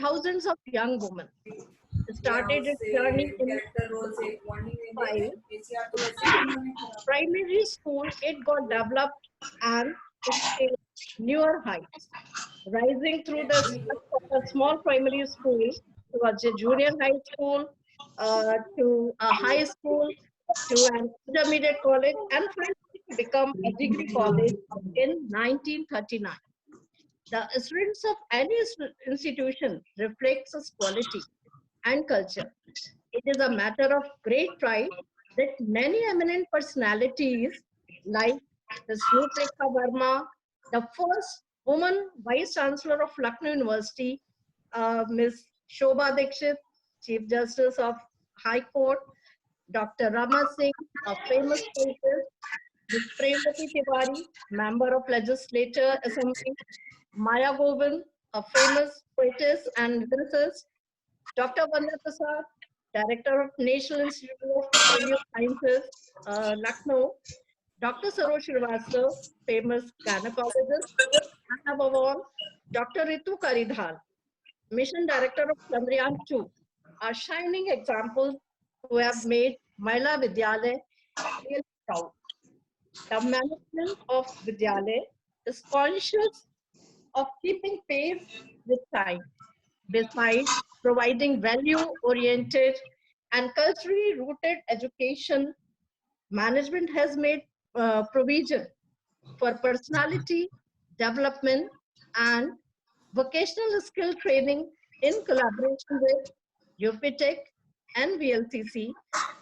thousands of young women. It started its journey in 5. Primary school, it got developed and it scaled newer heights, rising through the steps of a small primary school towards a junior high school, to a high school, to an intermediate college, and finally to become a degree college in 1939. The students of any institution reflects its quality and culture. It is a matter of great pride that many eminent personalities like Ms. Rutrika Verma, the first woman Vice Chancellor of Lucknow University, Ms. Shobha Dikshit, Chief Justice of High Court, Dr. Rama Singh, a famous poetess, Ms. Premvati Tiwari, Member of Legislature Assembly, Maya Govind, a famous poetess and lyricist, Dr. Vanda Prasad, Director of National Institute of Petroleum Sciences, Lucknow, Dr. Saroj Srivastava, famous gynecologist, and above all, Dr. Ritu Karidhar, Mission Director of Chandrayaan 2, are shining examples who have made Mahila Vidyalaya really proud. The management of Vidyalaya is conscious of keeping pace with time. Besides providing value-oriented and culturally rooted education, management has made provision for personality development and vocational skill training in collaboration with UPTEC and VLCC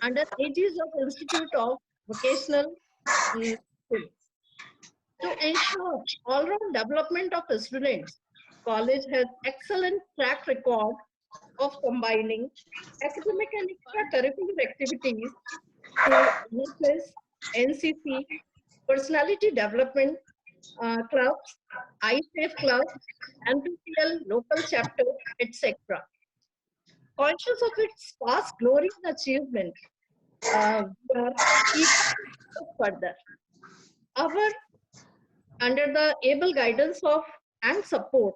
under aegis of Institute of Vocational Skills. To ensure all-round development of students, college has excellent track record of combining academic and extracurricular activities through NSS, NCC, personality development clubs, ISAFE clubs, NPTEL local chapter, etc. Conscious of its past glory and achievement, we are eager to go further. Under the able guidance of and support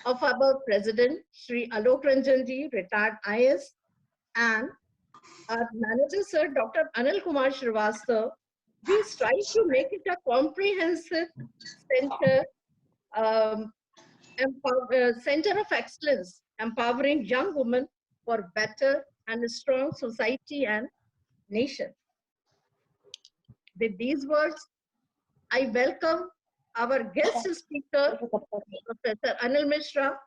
of our President, Sri Alok Ranjanji, retired IS, and our manager, Sir Dr. Anil Kumar Srivastava, we strive to make it a comprehensive center, center of excellence, empowering young women for better and strong society and nation. With these words, I welcome our guest speaker, Professor Anil Mishra,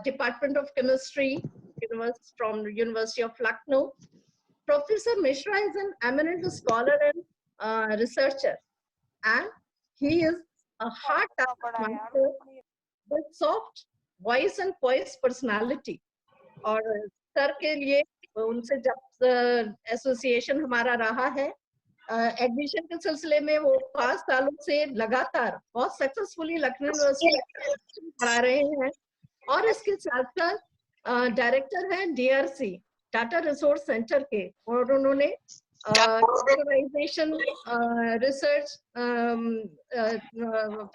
Department of Chemistry from the University of Lucknow. Professor Mishra is an eminent scholar and researcher, and he is a hard taskmaster with soft voice and poised personality. और sir के लिए उनसे जब association हमारा रहा है admission के सिलसिले में, वो 5 सालों से लगातार बहुत सक्सेसफुली लखनऊ यूनिवर्सिटी पढ़ा रहे हैं, और इसके साथ साथ डायरेक्टर हैं DRC डाटा रिसोर्स सेंटर के, और उन्होंने कंप्यूटराइजेशन रिसर्च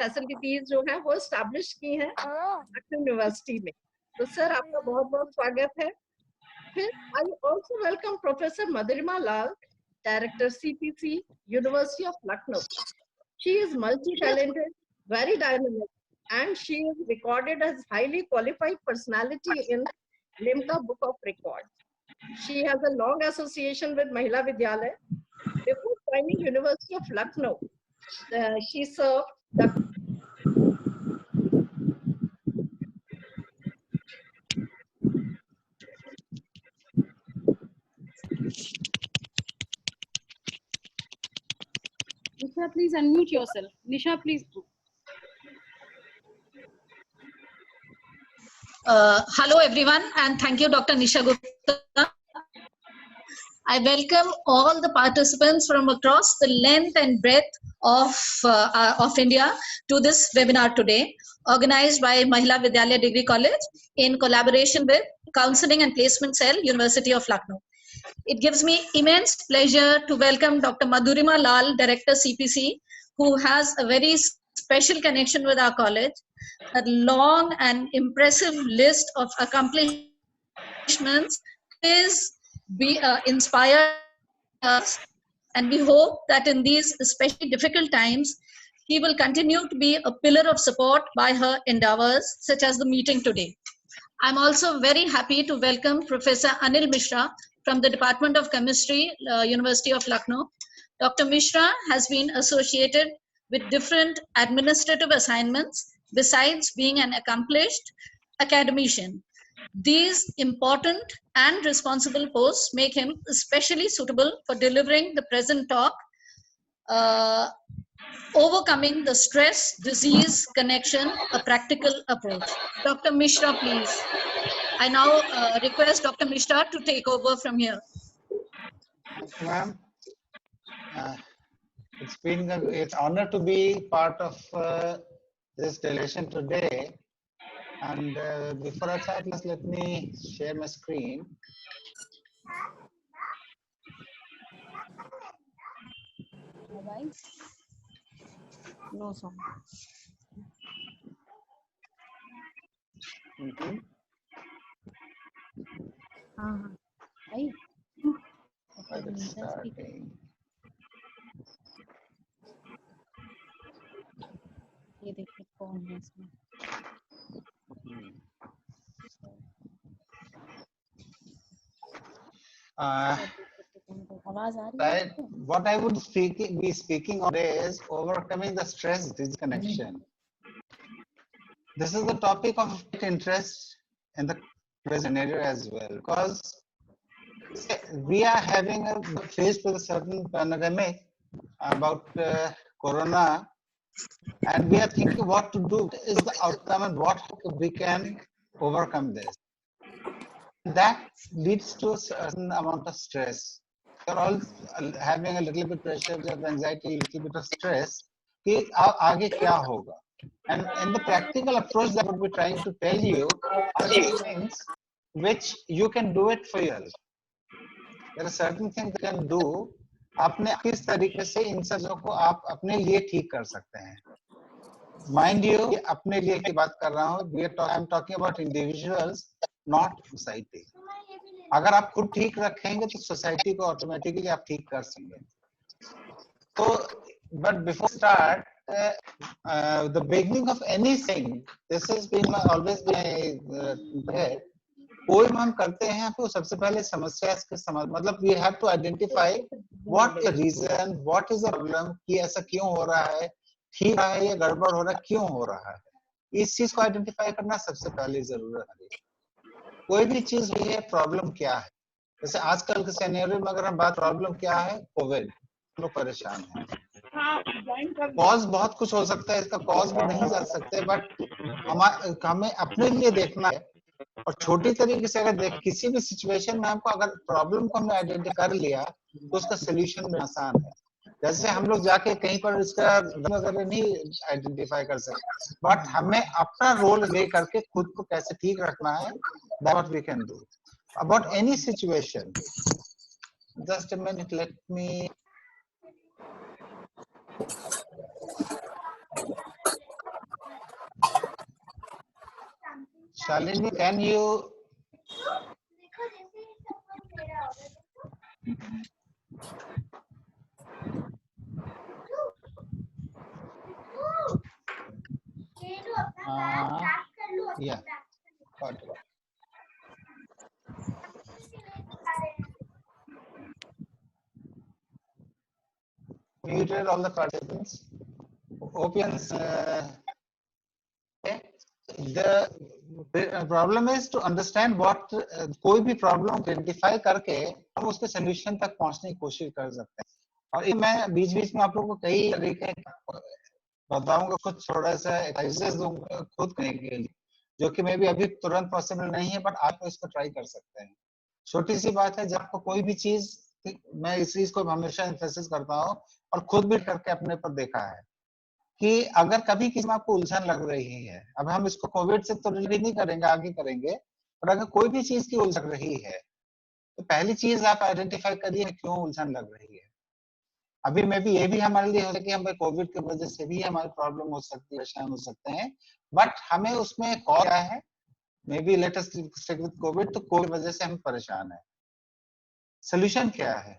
फैसिलिटीज जो है वो एस्टैब्लिश की हैं लखनऊ यूनिवर्सिटी में. तो सर आपका बहुत बहुत स्वागत है. फिर I also welcome professor Madhurima Lal, Director CPC, University of Lucknow. She is multi-talented, very dynamic, and she is recorded as highly qualified personality in Limca Book of Records. She has a long association with Mahila Vidyalaya. Before joining University of Lucknow, she served the Nisha, please unmute yourself. Nisha, please. Hello everyone, and thank you Dr. Nisha Gupta. I welcome all the participants from across the length and breadth of India to this webinar today, organized by Mahila Vidyalaya Degree College in collaboration with Counseling and Placement Cell, University of Lucknow. It gives me immense pleasure to welcome Dr. Madhurima Lal, Director CPC, who has a very special connection with our college. a long and impressive list of accomplishments is inspired us, and we hope that in these especially difficult times, he will continue to be a pillar of support by her endeavors, such as the meeting today. I'm also very happy to welcome Professor Anil Mishra from the Department of Chemistry, University of Lucknow. Dr. Mishra has been associated with different administrative assignments besides being an accomplished academician. These important and responsible posts make him especially suitable for delivering the present talk, Overcoming the Stress Disease Connection, a Practical Approach. Dr. Mishra, please. I now request Dr. Mishra to take over from here. Thank you, ma'am. It's been an honor to be part of this delegation today. And before I start, let me share my screen. No song. Mhm. Hey. It's starting. ये देखिए कौन है इसमें. आवाज आ रही है? What I would be speaking on is overcoming the stress disconnection. This is the topic of interest in the present scenario as well, because we are having faced with a certain pandemic about corona, and we are thinking what to do is the outcome and what we can overcome this. That leads to a certain amount of stress. You're all having a little bit pressure, anxiety, a little bit of stress. कि आगे क्या होगा? And in the practical approach that I would be trying to tell you are some things which you can do it for yourself. There are certain things you can do. अपने किस तरीके से इन चीजों को आप अपने लिए ठीक कर सकते हैं. Mind you, अपने लिए की बात कर रहा हूँ. I'm talking about individuals, not society. अगर आप खुद ठीक रखेंगे तो सोसाइटी को ऑटोमेटिकली आप ठीक कर सकेंगे. तो but before start, the beginning of anything, this has been always been कोई हम करते हैं तो सबसे पहले समस्या मतलब we have to identify what the reason, what is the problem, कि ऐसा क्यों हो रहा है, ठीक है या गड़बड़ हो रहा है, क्यों हो रहा है, इस चीज को आइडेंटिफाई करना सबसे पहले जरूरत है. कोई भी चीज हुई है, प्रॉब्लम क्या है. जैसे आजकल के सिनेरियो में अगर हम बात, प्रॉब्लम क्या है, कोविड, लोग परेशान हैं. कॉज बहुत कुछ हो सकता है, इसका कॉज भी नहीं जा सकते, बट हमें अपने लिए देखना है. और छोटी तरीके से अगर किसी भी सिचुएशन में हमको अगर प्रॉब्लम को हमने आइडेंटिफाई कर लिया तो उसका सोल्यूशन भी आसान है. जैसे हम लोग जाके कहीं पर इसका वगैरह नहीं आइडेंटिफाई कर सकते, बट हमें अपना रोल ले करके खुद को कैसे ठीक रखना है, that what we can do about any situation. Just a minute, let me. Shalini, can you? Yeah. Got it. Muted all the participants. Opians. The problem is to understand what कोई भी प्रॉब्लम आइडेंटिफाई करके हम उसके solution तक पहुंचने की कोशिश कर सकते हैं. और मैं बीच-बीच में आप लोगों को कई तरीके बताऊंगा, कुछ थोड़ा सा एक्सरसाइज दूंगा खुद करने के लिए, जो कि मे भी अभी तुरंत पॉसिबल नहीं है, बट आप इसको ट्राई कर सकते हैं. छोटी सी बात है, जब आपको कोई भी चीज, मैं इस चीज को हमेशा एम्फेसिस करता हूँ और खुद भी करके अपने पर देखा है कि अगर कभी किसी में आपको उलझन लग रही है, अब हम इसको कोविड से तो रिलेट नहीं करेंगे, आगे करेंगे, पर अगर कोई भी चीज की उलझन रही है तो पहली चीज आप आइडेंटिफाई करिए क्यों उलझन लग रही है. अभी में भी ये भी हमारे लिए हो सकता है कि हम कोविड की वजह से भी हमारी प्रॉब्लम हो सकती है, परेशान हो सकते हैं, बट हमें उसमें कॉज क्या है, may be let us stick with Covid, तो कोविड वजह से हम परेशान है। सोल्यूशन क्या है?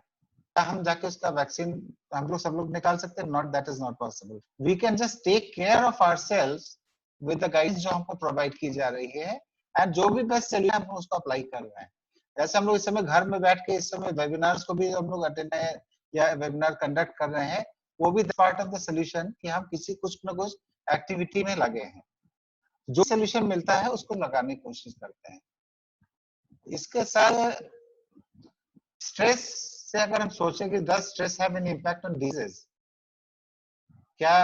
क्या हम जाके उसका वैक्सीन हम लोग सब लोग निकाल सकते हैं? Not, that is not possible. We can just take care of ourselves with the guidance जो हमको प्रोवाइड की जा रही है, एंड जो भी बेस्ट सोल्यूशन हम उसको अप्लाई कर रहे हैं। जैसे हम लोग इस समय घर में बैठ के इस समय वेबिनार्स को भी हम लोग अटेंड है या वेबिनार कंडक्ट कर रहे हैं, वो भी पार्ट ऑफ द सोल्यूशन कि हम किसी कुछ न कुछ एक्टिविटी में लगे हैं, जो सोल्यूशन मिलता है उसको लगाने की कोशिश करते हैं। इसके साथ स्ट्रेस से अगर हम सोचें कि does stress have an impact on disease, क्या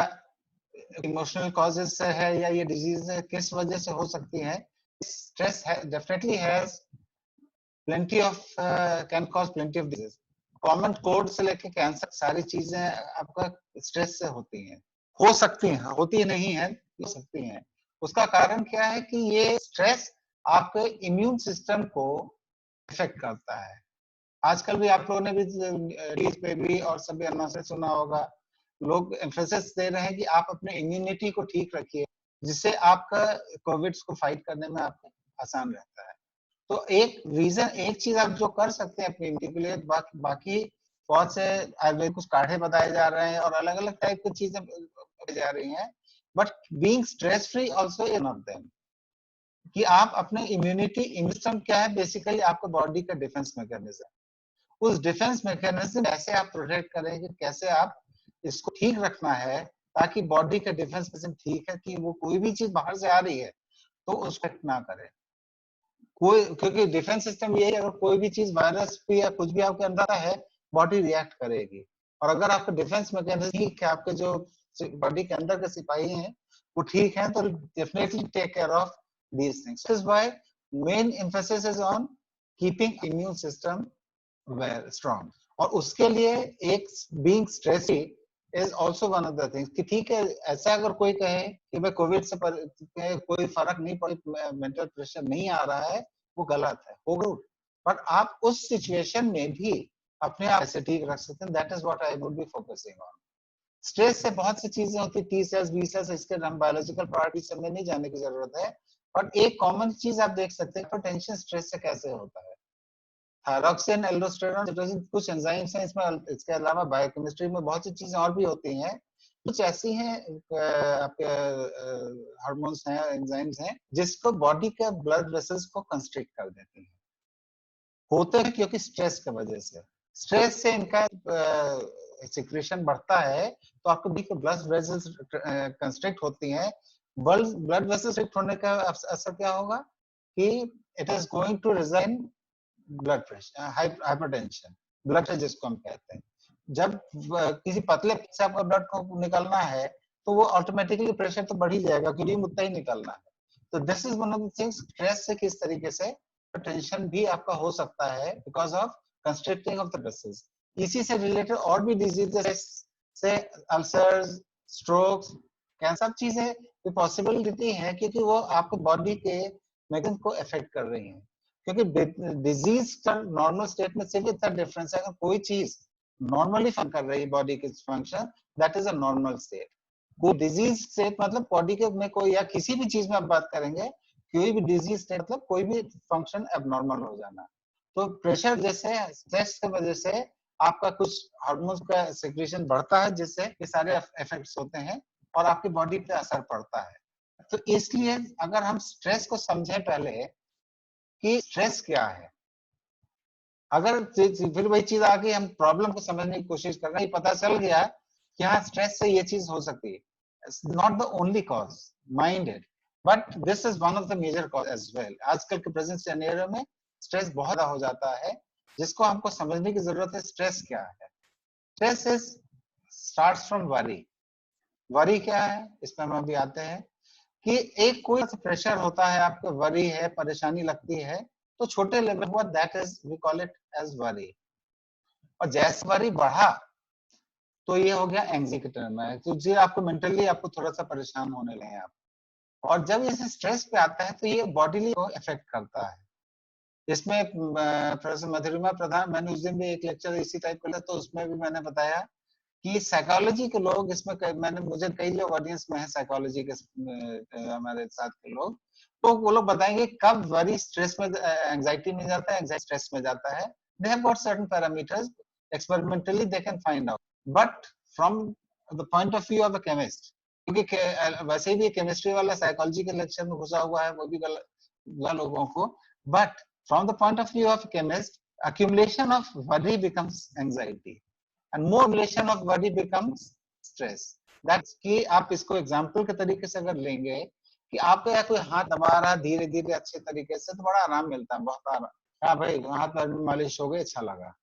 इमोशनल कॉजेस से है या ये डिजीज किस वजह से हो सकती है? Stress definitely has plenty of can cause plenty of diseases. Common cold से लेके कैंसर, सारी चीजें आपका स्ट्रेस से होती हैं, हो सकती हैं, होती नहीं है, हो सकती हैं। उसका कारण क्या है कि ये स्ट्रेस आपके इम्यून सिस्टम को इफेक्ट करता है। आजकल भी आप लोगों ने भी न्यूज़ पे भी और सभी अनाउंसमेंट सुना होगा, लोग एम्फेसिस दे रहे हैं कि आप अपने इम्यूनिटी को ठीक रखिए, जिससे आपका कोविड को फाइट करने में आपको आसान रहता है। तो एक रीजन, एक चीज आप जो कर सकते हैं अपनी इम्यूनिटी के लिए, बाकी बहुत से आयुर्वेद कुछ काढ़े बताए जा रहे हैं और अलग अलग टाइप की चीजें जा रही हैं, but being stress free also is one of them. कि आप अपने इम्यूनिटी, इम्यून सिस्टम क्या है, बेसिकली आपका बॉडी का डिफेंस मैकेनिज्म, उस डिफेंस मैकेनिज्म कैसे आप प्रोटेक्ट करेंगे, कैसे आप इसको ठीक रखना है ताकि बॉडी का डिफेंस मैकेनिज्म ठीक है कि वो कोई भी चीज बाहर से आ रही है तो उसको ना करे कोई, क्योंकि डिफेंस सिस्टम ये है, अगर कोई भी चीज वायरस भी या कुछ भी आपके अंदर है, बॉडी रिएक्ट करेगी। और अगर आपका डिफेंस मैकेनिज्म ठीक है, आपके जो बॉडी के अंदर के सिपाही हैं वो ठीक है, तो definitely take care of these things. This is why main emphasis is on keeping immune system well strong. और उसके लिए एक being stress is also one of the things कि ठीक है, ऐसा अगर कोई कहे कि भाई कोविड से कोई फर्क नहीं पड़ी, मेंटल प्रेशर नहीं आ रहा है, वो गलत है, वो गलत। बट आप उस सिचुएशन में भी अपने आप से ठीक रख सकते हैं। That is what I would be focusing on. Stress से बहुत सी चीजें होती, टी सेल्स, बी सेल्स, इसके हम बायोलॉजिकल पार्ट भी समय नहीं जाने की जरूरत है, बट एक कॉमन चीज आप देख सकते हैं, टेंशन स्ट्रेस से कैसे होता है। थायरॉक्सिन, एल्डोस्टेरोन, सिटोसिन, कुछ एंजाइम्स हैं इसमें, इसके अलावा बायोकेमिस्ट्री में बहुत सी चीजें और भी होती हैं। कुछ ऐसी हैं आपके हार्मोन्स हैं, एंजाइम्स हैं, जिसको बॉडी के ब्लड वेसल्स को कंस्ट्रिक्ट कर देती हैं। होते हैं क्योंकि स्ट्रेस की वजह से, स्ट्रेस से इनका सिक्रेशन बढ़ता है, तो आपको बॉडी के ब्लड वेसल्स कंस्ट्रिक्ट होती हैं। ब्लड वेसल्स होने का असर क्या होगा कि it is going to resign blood pressure, hypertension, blood pressure जिसको हम कहते हैं। जब किसी पतले से आपका ब्लड को निकलना है तो वो ऑटोमेटिकली प्रेशर तो बढ़ ही जाएगा क्योंकि उतना ही निकलना है। तो this is one of the things, stress से किस तरीके से टेंशन भी आपका हो सकता है because of constricting of the vessels. इसी से रिलेटेड और भी डिजीजेस से अल्सर्स, स्ट्रोक्स, कैंसर, सब चीजें पॉसिबिलिटी है क्योंकि वो आपको बॉडी के मैकेनिज्म को अफेक्ट कर रही हैं। क्योंकि डिजीज का नॉर्मल स्टेट में सिर्फ इतना डिफरेंस है, अगर कोई चीज नॉर्मली फंक्शन कर रही है बॉडी के function, that is a normal state. कोई डिजीज स्टेट मतलब बॉडी के में कोई, या किसी भी चीज में आप बात करेंगे, कोई भी डिजीज स्टेट मतलब कोई भी फंक्शन एबनॉर्मल हो जाना। तो प्रेशर जैसे स्ट्रेस की वजह से आपका कुछ हार्मोन्स का सिक्रेशन बढ़ता है, जिससे ये सारे इफेक्ट्स होते हैं और आपकी बॉडी पे असर पड़ता है। तो इसलिए अगर हम स्ट्रेस को समझें पहले कि स्ट्रेस क्या है, अगर फिर वही चीज आ गई, हम प्रॉब्लम को समझने की कोशिश कर रहे हैं, पता चल गया कि हाँ स्ट्रेस से ये चीज हो सकती है, not the only cause, mind it, but this is one of the major cause as well. आजकल के प्रेजेंट सिनेरियो में स्ट्रेस बहुत ज्यादा हो जाता है, जिसको हमको समझने की जरूरत है। स्ट्रेस क्या है? Stress is starts from worry. Worry क्या है, इसमें हम अभी आते हैं कि एक कोई प्रेशर होता है, आपको वरी है, परेशानी लगती है, तो छोटे लेवल हुआ, that is we call it as worry. और जैसे वरी बढ़ा तो ये हो गया एंग्जाइटी टर्म है, तो जी आपको मेंटली आपको थोड़ा सा परेशान होने लगे आप। और जब ये स्ट्रेस पे आता है तो ये बॉडीली को इफेक्ट करता है। इसमें प्रोफेसर मधुरिमा प्रधान, मैंने उस दिन भी एक लेक्चर इसी टाइप का, तो उसमें भी मैंने बताया कि साइकोलॉजी के लोग इसमें मुझे कई लोग ऑडियंस में है साइकोलॉजी के हमारे साथ के लोग, तो वो लोग बताएंगे कब वरी स्ट्रेस में एंजाइटी में जाता है, एंजाइटी स्ट्रेस में जाता है. They have got certain parameters, experimentally they can find out, but from the point of view of a chemist, क्योंकि वैसे भी केमिस्ट्री वाला साइकोलॉजी के लेक्चर में घुसा हुआ है, वो भी गलत लोगों को, but from the point of view of chemist, accumulation of worry becomes anxiety and more accumulation of worry becomes stress. That's कि आप इसको एग्जांपल के तरीके से अगर लेंगे कि आपको या कोई हाथ दबा रहा है धीरे धीरे अच्छे तरीके से, तो बड़ा आराम मिलता है, बहुत आराम. हाँ भाई हाथ मालिश हो गई, अच्छा लगा.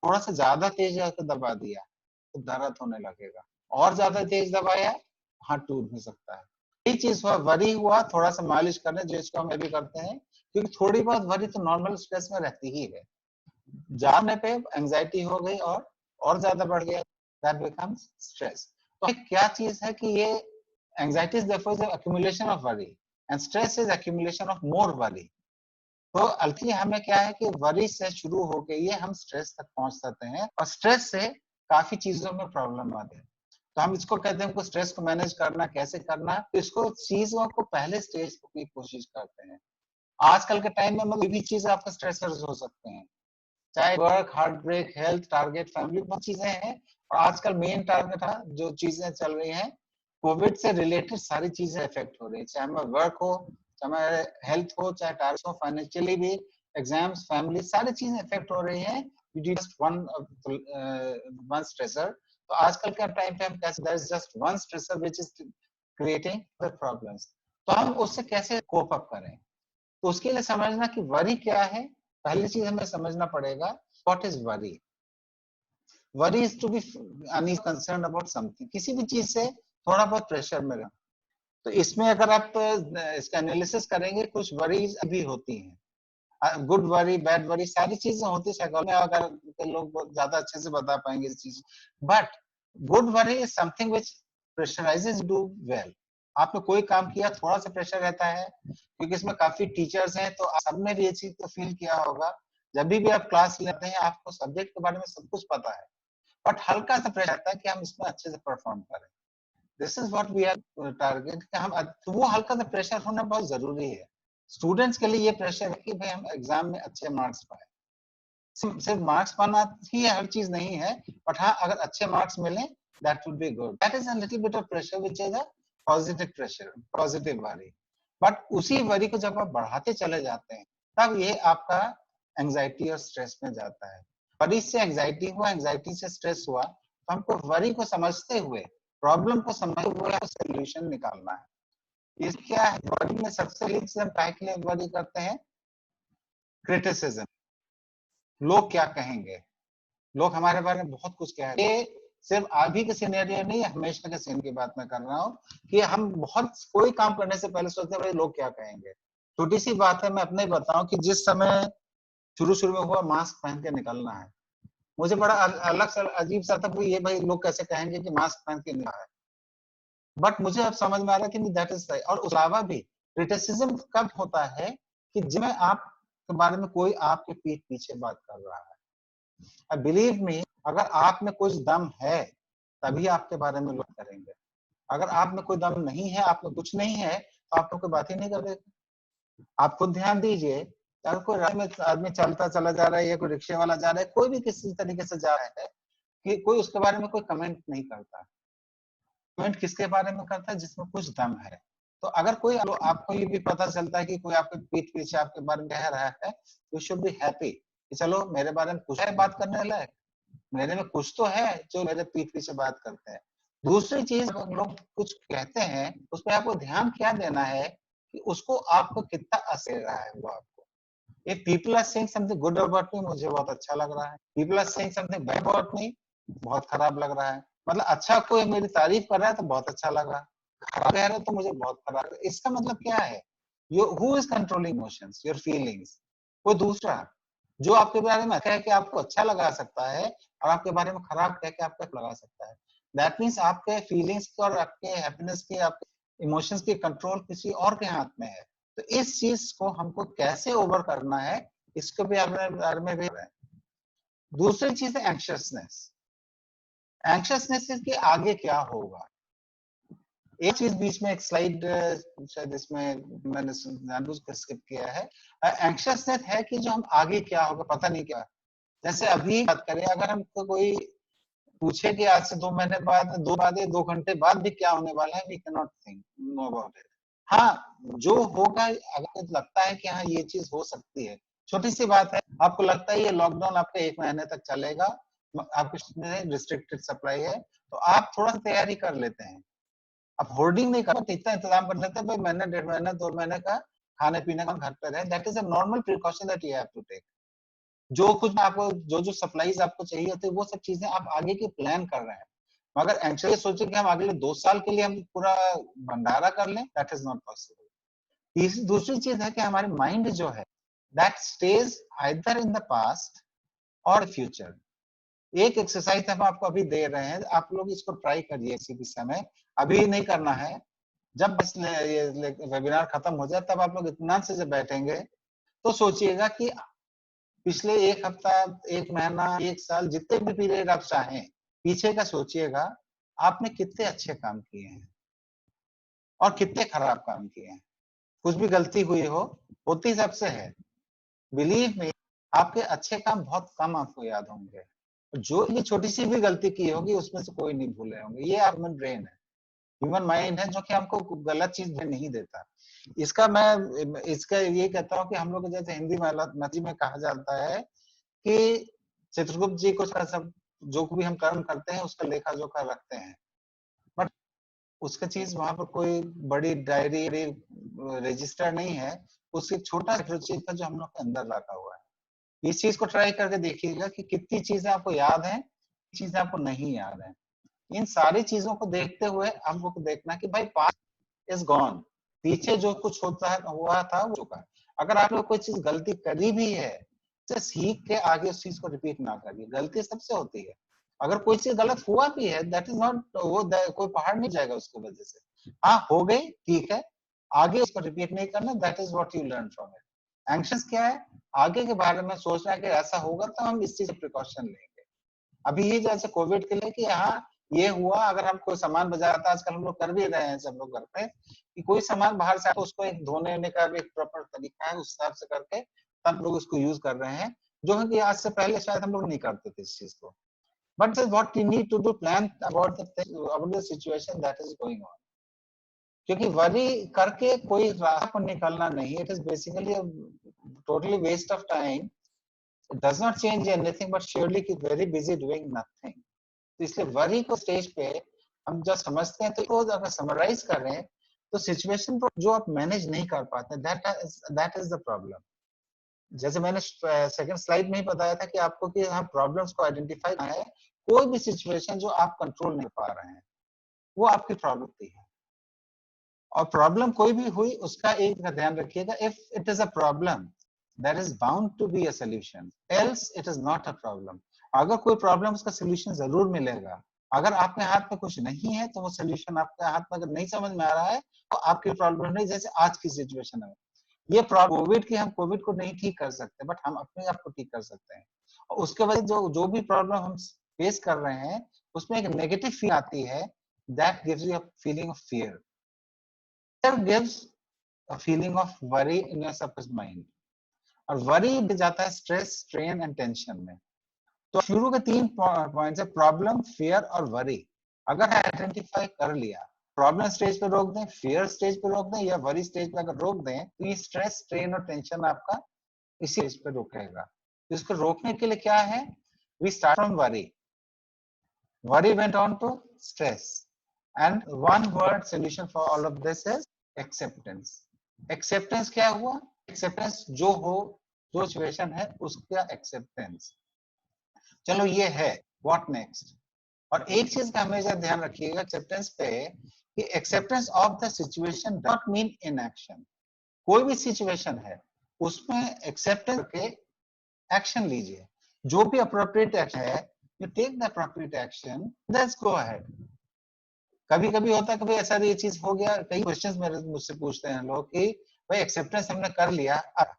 थोड़ा सा ज्यादा तेज दबा दिया तो दर्द होने लगेगा, और ज्यादा तेज दबाया हाथ टूट भी सकता है. यही चीज हुआ, वरी हुआ, थोड़ा सा मालिश करने, जिसको हम अभी करते हैं, क्योंकि थोड़ी बहुत वरी तो नॉर्मल स्ट्रेस में रहती ही है. जानने पे एंजाइटी हो गई और ज्यादा बढ़ गया, दैट बिकम्स स्ट्रेस. तो क्या चीज है कि ये anxiety is therefore the accumulation of worry and stress is accumulation of more worry. तो अल्टीमेटली हमें क्या है कि वरी से शुरू होके ये हम स्ट्रेस तक पहुंच सकते हैं, और स्ट्रेस से काफी चीजों में प्रॉब्लम आती है. तो हम इसको कहते हैं स्ट्रेस को मैनेज करना, कैसे करना, तो इसको चीजों को पहले स्टेज की कोशिश करते हैं. आजकल के टाइम में कोई भी चीज आपका स्ट्रेसर्स हो सकते हैं, चाहे work, heart break, health, target, family, बहुत चीजें हैं. और आजकल मेन टारगेट है जो चीजें चल रही हैं, कोविड से रिलेटेड सारी चीजें इफेक्ट हो रही है, चाहे हमारा वर्क हो, चाहे हमारे हेल्थ हो, चाहे टारगेट हो, फाइनेंशियली भी, एग्जाम्स, फैमिली, सारी चीजें इफेक्ट हो रही हैं. Just one stressor. तो आजकल के टाइम पे हम कैसे, there is just one stressor which is creating the problems. तो हम उससे कैसे कोप अप करें, तो उसके लिए समझना कि वरी क्या है. पहली चीज हमें समझना पड़ेगा, what is worry. Worry is to be concern about something, किसी भी चीज से थोड़ा बहुत प्रेशर में रहना. तो इसमें अगर आप इसका एनालिसिस करेंगे, कुछ वरीज भी होती हैं, गुड वरी, बैड वरी, सारी चीजें होती है साइकोलॉजी में, अगर लोग ज्यादा अच्छे से बता पाएंगे इस चीज. But good worry is something which pressurises do well. आपने कोई काम किया, थोड़ा सा प्रेशर रहता है, क्योंकि इसमें काफी टीचर्स हैं, तो सबने भी ये चीज तो फील किया होगा. जब भी आप क्लास लेते हैं, आपको सब्जेक्ट के बारे में सब कुछ पता है, बट हल्का सा प्रेशर आता है कि हम इसमें अच्छे से परफॉर्म करें. This is what we are target, कि हम, तो वो हल्का सा प्रेशर होना बहुत जरूरी है. स्टूडेंट्स के लिए ये प्रेशर है कि भाई हम एग्जाम में अच्छे मार्क्स पाए. सिर्फ मार्क्स पाना ही हर चीज नहीं है, बट हाँ अगर अच्छे मार्क्स मिले, that would be good. That is a little bit of pressure which is a positive pressure, positive worry. But उसी वरी को जब आप बढ़ाते चले जाते हैं, तब ये आपका एंजाइटी और स्ट्रेस में जाता है. वरी से एंजाइटी हुआ, एंजाइटी से स्ट्रेस हुआ, तो हमको वरी को समझते हुए, प्रॉब्लम को समझते हुए सोल्यूशन निकालना है. ये क्या है, वरी में सबसे हम के लिए वरी करते हैं, क्रिटिसिज्म. लोग क्या कहेंगे, लोग हमारे बारे में बहुत कुछ कह रहे हैं. ये सिर्फ अभी के सिनेरियो नहीं, हमेशा के सीन की बात मैं कर रहा हूँ, कि हम बहुत कोई काम करने से पहले सोचते हैं भाई लोग क्या कहेंगे. छोटी सी बात है, मैं अपने बताऊं कि जिस समय शुरू में हुआ मास्क पहन के निकलना है, मुझे बड़ा अलग सा अजीब सा था, ये भाई लोग कैसे कहेंगे कि मास्क पहन के निकला है. बट मुझे अब समझ में आ रहा है कि नहीं, दैट इज सही. और उस अलावा भी क्रिटिसिज्म कब होता है, कि जिसमें आप के बारे में कोई आपके पीठ पीछे बात कर रहा है. बिलीव मी, अगर आप में कुछ दम है, तभी आपके बारे में लोग करेंगे. अगर आप में कोई दम नहीं है, आप में कुछ नहीं है, तो आप कोई बात ही नहीं करेंगे. आप खुद ध्यान दीजिए, अगर कोई राह में आदमी चलता चला जा रहा है, या कोई रिक्शे वाला जा रहा है, कोई भी किसी तरीके से जा रहा है, कि कोई उसके बारे में कोई कमेंट नहीं करता. कमेंट किसके बारे में करता है, जिसमें कुछ दम है. तो अगर कोई आपको ये भी पता चलता है कि कोई आपके पीठ पीछे आपके बारे में कह रहा है, यू शुड बी हैप्पी कि चलो मेरे बारे में कुछ है बात करने लायक, मेरे में कुछ तो है जो मेरे पीठ पीछे बात करते हैं. दूसरी चीज, लोग कुछ कहते हैं, उस पर आपको ध्यान क्या देना है, कि उसको आपको कितना असर रहा है वो आपको. If people are saying something good about me, मुझे बहुत अच्छा लग रहा है. People are saying something bad about me, बहुत खराब लग रहा है. मतलब अच्छा कोई मेरी तारीफ कर रहा है तो बहुत अच्छा लग रहा है, खराब कह रहा है तो मुझे बहुत खराब. इसका मतलब क्या है, who is controlling emotions, your feelings? कोई दूसरा जो आपके बारे में कह के आपको अच्छा लगा सकता है, और आपके बारे में खराब कह के आपको लगा सकता है. दैट मीन्स आपके फीलिंग्स की और आपके हैप्पीनेस की, आपके इमोशंस की कंट्रोल किसी और के हाथ में है. तो इस चीज को हमको कैसे ओवर करना है, इसको भी अपने बारे में भी है. दूसरी चीज है एंग्शियसनेस. एंग्शियसनेस के आगे क्या होगा। एक चीज बीच में एक स्लाइड शायद इसमें मैंने जानबूझकर स्किप किया है। एंग्शियसनेस है कि जो हम आगे क्या होगा पता नहीं क्या। जैसे अभी बात करें, अगर हमको कोई पूछे कि आज से 2 महीने बाद, 2 घंटे बाद भी क्या होने वाला है, we can not think no about it. हाँ, जो होगा अगर लगता है कि हाँ ये चीज हो सकती है, छोटी सी बात है, आपको लगता है ये लॉकडाउन आपका 1 महीने तक चलेगा, आपके रिस्ट्रिक्टेड सप्लाई है, तो आप थोड़ा सा तैयारी कर लेते हैं। आप होर्डिंग नहीं कर, इतना इंतजाम कर लेते हैं भाई महीने, 1.5 महीने, 2 महीने का खाने पीने का घर पे रहे। That is a normal precaution that you have to take. जो कुछ आपको जो सप्लाईज आपको चाहिए होती है वो सब चीजें आप आगे की प्लान कर रहे हैं। मगर एक्चुअली सोचे कि हम अगले 2 साल के लिए हम पूरा भंडारा कर लें, दैट इज नॉट पॉसिबल। दूसरी चीज है कि हमारे माइंड जो है that stage either in the past और फ्यूचर। एक एक्सरसाइज हम आपको अभी दे रहे हैं, आप लोग इसको ट्राई करिए किसी भी समय, अभी नहीं करना है, जब ये वेबिनार खत्म हो जाए तब आप लोग इत्मीनान से जब बैठेंगे तो सोचिएगा कि पिछले 1 हफ्ता, 1 महीना, 1 साल, जितने भी पीरियड आप चाहें पीछे का सोचिएगा, आपने कितने अच्छे काम किए हैं और कितने खराब काम किए हैं। कुछ भी गलती हुई हो, होती सबसे है, बिलीव मी, आपके अच्छे काम बहुत कम आपको याद होंगे, जो भी छोटी सी भी गलती की होगी उसमें से कोई नहीं भूले होंगे। ये ह्यूमन ब्रेन है, ह्यूमन माइंड है, जो कि हमको गलत चीज नहीं देता। इसका ये कहता हूँ कि हम लोग जैसे हिंदी मैथी में कहा जाता है कि चित्रगुप्त जी को सब जो भी हम कर्म करते हैं उसका लेखा जोखा रखते हैं, बट उसका चीज वहां पर कोई बड़ी डायरी रजिस्टर नहीं है, उससे छोटा चीज था जो हम लोग के अंदर रखा हुआ है। इस चीज को ट्राई करके देखिएगा कि कितनी चीजें आपको याद है, चीजें आपको नहीं याद है। इन सारी चीजों को देखते हुए हमको देखना कि भाई पास्ट इज गॉन, पीछे जो कुछ होता है हुआ था वो चुका। अगर आप लोग कोई चीज गलती करी भी है तो सीख के आगे उस चीज को रिपीट ना करिए। गलती सबसे होती है, अगर कोई चीज गलत हुआ भी है दैट इज नॉट, वो कोई पहाड़ नहीं जाएगा उसकी वजह से। हाँ हो गई, ठीक है, आगे उसको रिपीट नहीं करना, that is what you learn from it. Anxious क्या है, आगे के बारे में सोचना कि ऐसा होगा तो हम इस चीज से प्रिकॉशन लेंगे। अभी ये जैसे कोविड के लिए कि हाँ ये हुआ, अगर हम कोई सामान बाजार आता, आजकल हम लोग कर भी रहे हैं सब लोग घर पे, कि कोई सामान बाहर से आता उसको एक धोने का भी एक प्रॉपर तरीका है, उस हिसाब से करके सब लोग उसको यूज कर रहे हैं, जो है कि आज से पहले शायद हम लोग नहीं करते थे इस चीज को। But what you need to do, plan about the situation that is going on. क्योंकि वरी करके कोई राह पर निकलना नहीं, it is basically totally waste of time. It does not change anything, but surely keep very busy doing nothing. तो इसलिए worry को स्टेज पे हम जब समझते हैं तो अगर समराइज कर रहे हैं तो सिचुएशन को जो आप मैनेज नहीं कर पाते, दैट इज द प्रॉब्लम। जैसे मैंने सेकंड स्लाइड में ही बताया था कि आपको कि हाँ प्रॉब्लम्स को आइडेंटिफाई करना है। कोई भी सिचुएशन जो आप कंट्रोल नहीं पा रहे हैं वो आपकी प्रॉब्लम है, और प्रॉब्लम कोई भी हुई उसका एक ध्यान रखिएगा, if it is a problem there is bound to be a solution, else it is not a problem. अगर कोई प्रॉब्लम उसका सोल्यूशन जरूर मिलेगा। अगर आपके हाथ में कुछ नहीं है तो वो सोल्यूशन आपके हाथ में अगर नहीं समझ में आ रहा है तो आपकी प्रॉब्लम नहीं। जैसे आज की सिचुएशन है, ये कोविड की, हम कोविड को नहीं ठीक कर सकते बट हम अपने आप को ठीक कर सकते हैं। और उसके वजह जो भी प्रॉब्लम हम फेस कर रहे हैं उसमें एक नेगेटिव फील आती है, that gives you a feeling of fear, that gives a feeling of worry in your subconscious mind, और वरी जाता है स्ट्रेस, स्ट्रेन एंड टेंशन में। तो शुरू के 3 पॉइंट्स है, प्रॉब्लम, फियर और वरी। अगर आइडेंटिफाई कर लिया, प्रॉब्लम स्टेज पे रोक दें, फियर स्टेज पे रोक दें या वरी स्टेज पे अगर रोक दें तो ये स्ट्रेस, स्ट्रेन और टेंशन आपका इसी स्टेज पे रोकेगा। तो इसको रोकने के लिए क्या है, we start from worry, worry went on to stress, and one word solution for all of this is acceptance. Acceptance क्या हुआ, एक्सेप्टेंस जो हो, जो सिचुएशन है उसका एक्सेप्टेंस। चलो ये है, व्हाट नेक्स्ट। और एक चीज का हमेशा ध्यान रखिएगा एक्सेप्टेंस पे, कि acceptance of the situation does not mean inaction. कोई भी सिचुएशन है उसमें एक्सेप्टेंस के एक्शन लीजिए, जो भी अप्रोप्रिएट एक्शन है, you take the appropriate action, let's go ahead. कभी कभी होता है कि भाई ऐसा ये चीज हो गया, कई क्वेश्चंस मेरे मुझसे पूछते हैं लोग कि भाई एक्सेप्टेंस हमने कर लिया, अब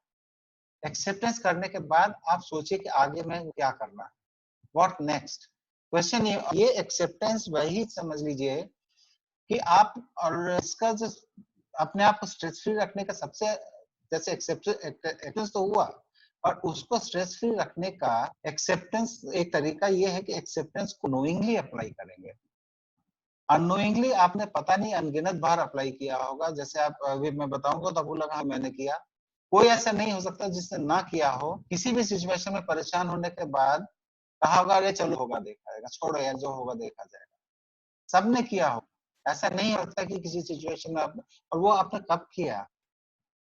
एक्सेप्टेंस करने के बाद आप सोचिए कि आगे में क्या करना है, व्हाट नेक्स्ट। क्वेश्चन ये एक्सेप्टेंस वही समझ लीजिए कि आप, और इसका जो अपने आप को स्ट्रेस फ्री रखने का सबसे, जैसे एक्सेप्टेंस तो हुआ, और उसको स्ट्रेस फ्री रखने का एक्सेप्टेंस एक तरीका ये है कि एक्सेप्टेंस को नोइंगली अप्लाई करेंगे। अननोइंगली आपने पता नहीं अनगिनत बार अप्लाई किया होगा, जैसे आप अभी मैं बताऊंगा तो आपको लगा मैंने किया। कोई ऐसा नहीं हो सकता जिसने ना किया हो, किसी भी सिचुएशन में परेशान होने के बाद कहा होगा अरे चलो होगा देखा जाएगा, छोड़ो यार जो होगा देखा जाएगा। सबने किया हो, ऐसा नहीं होता कि किसी सिचुएशन में आपने, और वो आपने कब किया,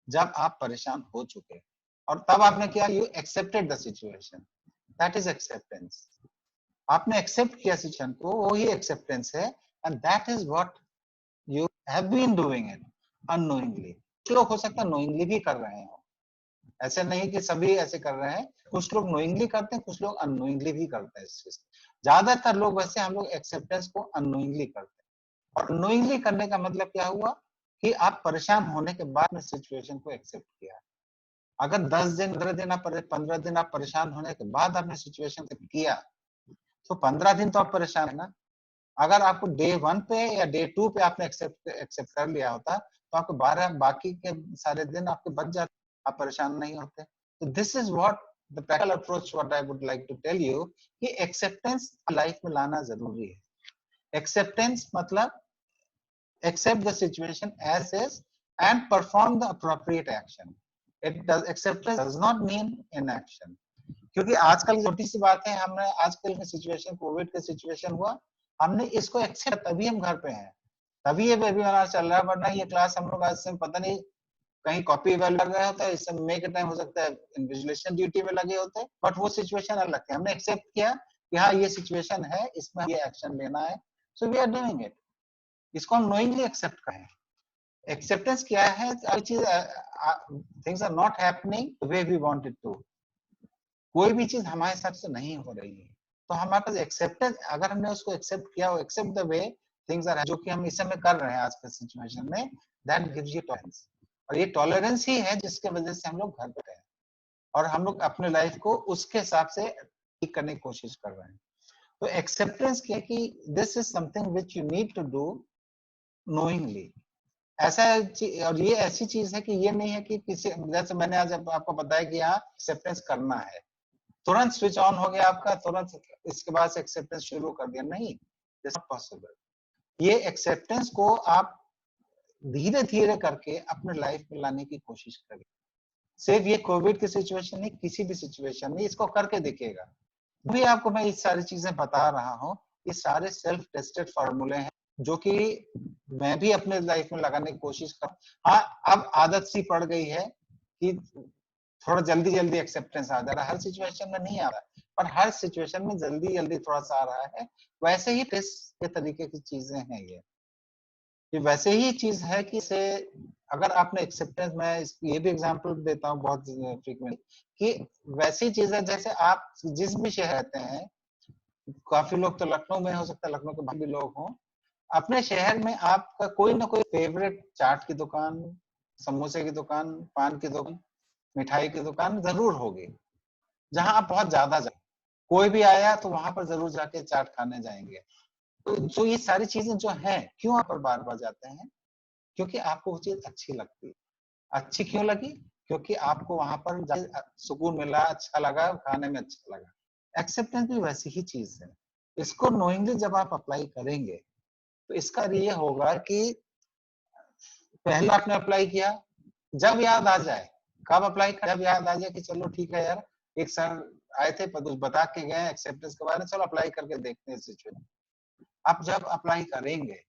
जब आप परेशान हो चुके और तब आपने किया, you accepted the situation, that is acceptance. आपने एक्सेप्ट किया सिचुएशन को, वो ही एक्सेप्टेंस है, and that is what you have been doing it unknowingly. कुछ लोग हो सकता है नोइंगली भी कर रहे हो, ऐसे नहीं कि सभी ऐसे कर रहे हैं, कुछ लोग नोइंगली करते हैं, कुछ लोग अननोइंगली भी करते हैं इस चीज। ज्यादातर लोग वैसे हम लोग एक्सेप्टेंस को अननोइंगली करते हैं, और अननोइंगली करने का मतलब क्या हुआ कि आप परेशान होने के बाद में सिचुएशन को एक्सेप्ट किया। अगर 10 दिन 15 दिन आप परेशान होने के बाद आपने सिचुएशन को किया, तो 15 दिन तो आप परेशान है ना। अगर आपको डे 1 पे या डे 2 पे आपने एक्सेप्ट कर लिया होता, तो आपको 12 बाकी के सारे दिन आपके बच जाते, आप परेशान नहीं होते। तो this is what the practical approach, what I would like to tell you, कि एक्सेप्टेंस लाइफ में लाना जरूरी है। एक्सेप्टेंस मतलब accept the situation as is and perform the appropriate action. Acceptance does not mean inaction. क्योंकि आजकल छोटी सी बात है, हमने आजकल की सिचुएशन, कोविड का सिचुएशन हुआ, हमने इसको एक्सेप्ट, तभी हम घर पे हैं, तभी ये वेबिनार चल रहा है, वरना ये क्लास हम लोग आज से पता नहीं कहीं कॉपी वैल्यू लग रहा होता है, इस समय के टाइम हो सकता है इन्विजिलेशन ड्यूटी में लगे होते हैं, बट वो सिचुएशन अलग है, हमने एक्सेप्ट किया कि हाँ ये सिचुएशन है, इसमें ये एक्शन लेना है, so we are doing it. इसको हम नोइंगली एक्सेप्ट करें। एक्सेप्टेंस क्या है, things are not happening the way we want it to, कोई भी चीज हमारे हिसाब से नहीं हो रही है, तो हमारे पास एक्सेप्टेंस, अगर हमने उसको एक्सेप्ट किया, accept the way things are, जो कि हम इस समय कर रहे हैं आज के सिचुएशन में, दैट गिव्स यू टॉलरेंस। और ये टॉलरेंस ही है जिसके वजह से हम लोग घर पे हैं और हम लोग अपने लाइफ को उसके हिसाब से ठीक करने की कोशिश कर रहे हैं। तो एक्सेप्टेंस क्या है कि this is something which you need to do knowingly. ऐसा, और ये ऐसी चीज है कि ये नहीं है कि किसी, जैसे मैंने आज आपको बताया कि यहाँ एक्सेप्टेंस करना है, तुरंत स्विच ऑन हो गया आपका, तुरंत इसके बाद से एक्सेप्टेंस शुरू कर दिया, नहीं, इट्स नॉट पॉसिबल। ये एक्सेप्टेंस को आप धीरे धीरे करके अपने लाइफ में लाने की कोशिश करें। सिर्फ ये कोविड की सिचुएशन नहीं, किसी भी सिचुएशन में इसको करके देखिएगा। भी आपको मैं ये सारी चीजें बता रहा हूँ, ये सारे सेल्फ टेस्टेड फॉर्मूले हैं जो कि मैं भी अपने लाइफ में लगाने की कोशिश कर। हाँ, अब आदत सी पड़ गई है कि थोड़ा जल्दी जल्दी एक्सेप्टेंस आ जा रहा है, हर सिचुएशन में नहीं आ रहा, पर हर सिचुएशन में जल्दी जल्दी थोड़ा सा आ रहा है। वैसे ही टेस्ट के तरीके की चीजें हैं ये वैसे ही चीज है कि से अगर आपने एक्सेप्टेंस, मैं ये भी एग्जांपल देता हूँ बहुत फ्रीक्वेंटली, कि वैसी चीज है जैसे आप जिस भी शहर रहते हैं, काफी लोग तो लखनऊ में हो सकता है, लखनऊ के बाहर भी लोग हों, अपने शहर में आपका कोई ना कोई फेवरेट चाट की दुकान, समोसे की दुकान, पान की दुकान, मिठाई की दुकान जरूर होगी, जहां आप बहुत ज्यादा जाए, कोई भी आया तो वहां पर जरूर जाके चाट खाने जाएंगे। तो ये सारी चीजें जो हैं, क्यों आप बार बार जाते हैं? क्योंकि आपको वो चीज अच्छी लगती है। अच्छी क्यों लगी? क्योंकि आपको वहां पर सुकून मिला, अच्छा लगा, खाने में अच्छा लगा। एक्सेप्टेंस भी वैसी ही चीज है। इसको नोइंगली जब आप अप्लाई करेंगे तो इसका ये होगा कि पहले आपने अप्लाई किया, जब याद आ जाए, कब अप्लाई कर, जब याद आ जाए कि चलो ठीक है यार, एक सर आए थे कुछ बता के गए एक्सेप्टेंस के बारे में, चलो अप्लाई करके देखते हैं सिचुएशन। आप जब अप्लाई करेंगे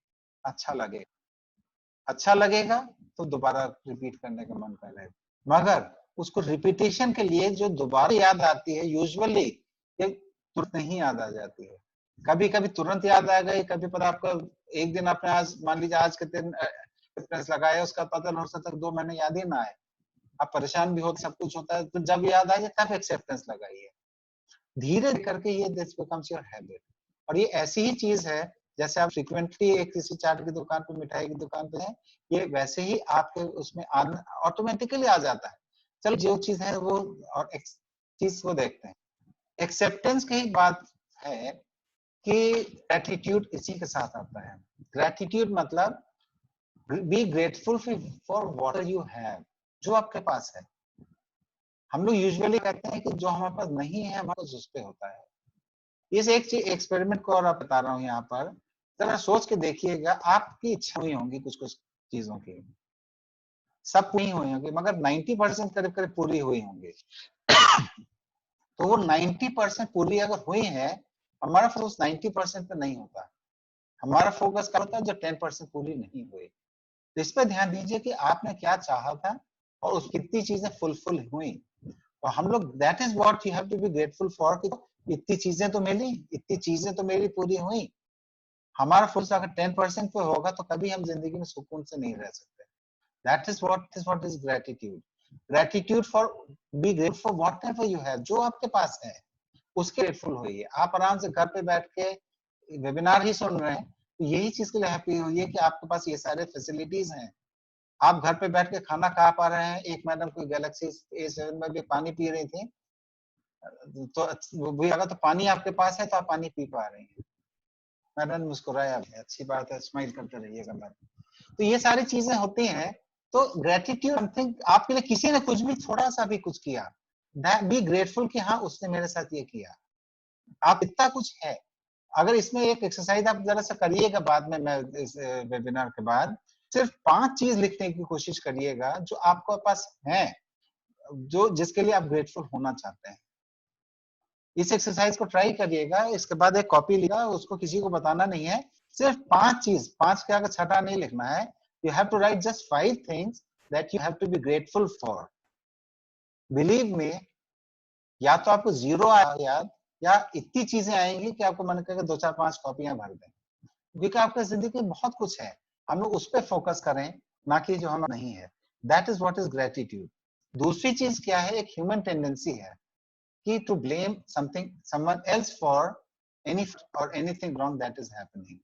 अच्छा लगेगा तो दोबारा रिपीट करने का मन करेगा, मगर उसको रिपीटेशन के लिए जो दोबारा याद आती है, यूजुअली ये तुरंत नहीं याद आ जाती है। कभी कभी तुरंत याद आ गई, कभी पता आपको एक दिन आपने आज मान लीजिए आज के दिन लगाया, उसका पता हो सकता है 2 महीने याद ही ना आए, आप परेशान भी होते, सब कुछ होता है, तो जब याद आ जाए तब एक्सेप्टेंस लगाइए। धीरे करके ये दिस बिकम्स योर हैबिट। और ये ऐसी ही चीज है जैसे आप फ्रीक्वेंटली एक किसी चाट की दुकान पे, मिठाई की दुकान पे हैं, ये वैसे ही आपके उसमें ऑटोमेटिकली आ जाता है। चलो जो चीज है वो, और चीज को देखते हैं। एक्सेप्टेंस की बात है कि ग्रेटिट्यूड इसी के साथ आता है। ग्रेटिट्यूड मतलब B grateful for what you have, जो आपके पास है। हम लोग यूजुअली कहते हैं कि जो हमारे पास नहीं है हमारे पास उस पे होता है। इस एक चीज एक्सपेरिमेंट को और आप बता रहा हूँ यहाँ पर, जरा सोच के देखिएगा, आपकी इच्छा हुई होंगी कुछ कुछ चीजों की, सब पूरी हुई होंगी, मगर 90% करीब करीब पूरी हुई होंगी। तो वो 90% पूरी अगर हुई है, हमारा फोकस 90% पे नहीं होता, हमारा फोकस क्या होता है जो 10% पूरी नहीं हुई। तो इस पर ध्यान दीजिए कि आपने क्या चाहा था और उस कितनी चीजें फुलफिल हुई। तो हम लोग that is what you have to be grateful for, कि इतनी चीजें तो मिली, इतनी चीजें तो मेरी पूरी हुई। हमारा फोकस अगर 10% पे होगा तो कभी हम जिंदगी में सुकून से नहीं रह सकते। That is what is gratitude. Gratitude for B grateful for whatever you have, जो आपके पास है उसके ग्रेटफुल होइए। आप आराम से घर पे बैठ के वेबिनार ही सुन रहे हैं तो यही चीज के लिए हैप्पी होइए कि आपके पास ये सारे फैसिलिटीज हैं। आप घर पे बैठ के खाना खा पा रहे हैं। एक मैडम कोई गैलेक्सी A7 में भी पानी पी रही थी, तो वही अगर तो पानी आपके पास है तो आप पानी पी पा रहे हैं। मैडम मुस्कुराया, अच्छी बात है, स्माइल करते रहिएगा मैडम। तो ये सारी चीजें होती हैं। तो ग्रेटिट्यूड समथिंग, आपके लिए किसी ने कुछ भी थोड़ा सा भी कुछ किया, बी ग्रेटफुल कि हाँ उसने मेरे साथ ये किया। आप इतना कुछ है। अगर इसमें एक एक्सरसाइज आप जरा सा करिएगा बाद में, मैं इस वेबिनार के बाद सिर्फ 5 चीज लिखने की कोशिश करिएगा जो आपके पास है, जो जिसके लिए आप ग्रेटफुल होना चाहते हैं। इस एक्सरसाइज को ट्राई करिएगा। इसके बाद एक कॉपी लिखा, उसको किसी को बताना नहीं है। सिर्फ 5 चीज, 5 के आगे छठा नहीं लिखना है। You have to write just 5 things that you have to be grateful for. Believe me, या तो आपको 0 याद, या इतनी चीजें आएंगी कि आपको मन करेगा 2 4 5 कॉपियां भर दें। क्योंकि आपके जिंदगी में बहुत कुछ है, हम लोग उस पर फोकस करें, ना कि जो हमें नहीं है। That is what is gratitude. दूसरी चीज क्या है, एक ह्यूमन टेंडेंसी है कि to blame something someone else for any और anything wrong that is happening.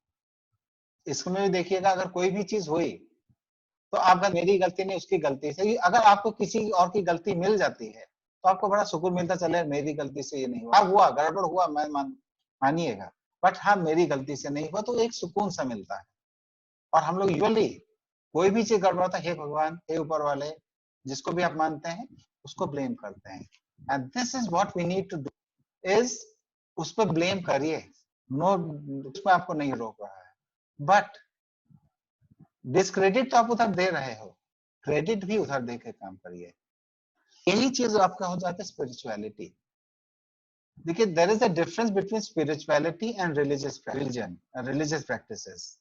इसमें भी देखिएगा, अगर कोई भी चीज हुई तो आपका मेरी गलती नहीं उसकी गलती से, अगर आपको किसी और की गलती मिल जाती है तो आपको बड़ा सुकून मिलता, चले मेरी गलती से ये नहीं हुआ, हुआ गड़बड़ हुआ, मैं मानिएगा, बट हाँ मेरी गलती से नहीं हुआ, तो एक सुकून सा मिलता है। और हम लोग यूजुअली कोई भी चीज गड़बड़ होता है, हे भगवान, हे ऊपर वाले, जिसको भी आप मानते हैं उसको ब्लेम करते हैं। And this is what we need to do, is उस पर ब्लेम करिए, नो, उसमें आपको नहीं रोक रहा है, बट डिस्क्रेडिट तो आप उधर दे रहे हो, क्रेडिट भी उधर दे के काम करिए। यही चीज आपका हो जाता है स्पिरिचुअलिटी। देखिए, there is a difference between spirituality and religious practices.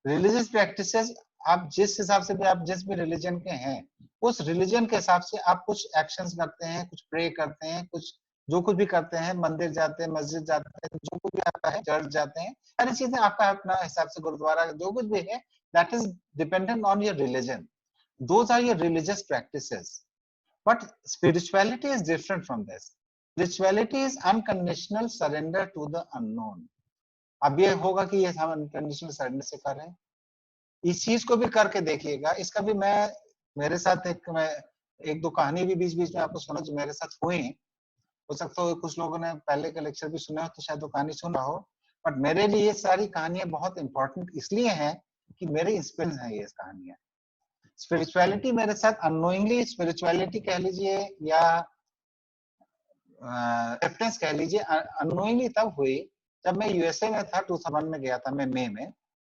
Religious practices, आप जिस हिसाब से भी, आप जिस भी रिलीजन के हैं, उस रिलीजन के हिसाब से आप कुछ एक्शंस करते हैं, कुछ प्रे करते हैं, कुछ जो कुछ भी करते हैं, मंदिर जाते हैं, मस्जिद जाते हैं, जो कुछ भी आपका है, चर्च जाते हैं, सारी चीजें आपका अपना हिसाब से, गुरुद्वारा जो कुछ भी है, that is dependent on your religion, those are your religious practices. But spirituality is different from this. Spirituality is unconditional surrender to the unknown. अब ये होगा कि ये हम अनकंडीशनल सरेंडर से कर रहे हैं, इस चीज को भी करके देखिएगा। इसका भी मैं, मेरे साथ मैं एक दो कहानी भी बीच बीच में आपको सुना जो मेरे साथ हुई। हो सकता है कुछ लोगों ने पहले का लेक्चर भी सुना हो तो शायद वो कहानी सुन रहा हो, बट मेरे लिए ये सारी कहानियां बहुत इंपॉर्टेंट इसलिए हैं कि मेरे इंस्पिरेशन है ये कहानियां। स्पिरिचुअलिटी मेरे साथ अननोइंगली, स्पिरिचुअलिटी कह लीजिए या रेफरेंस कह लीजिए, अननोइंगली तब हुई जब मैं यूएसए में था। 2001 में गया था मैं, मई में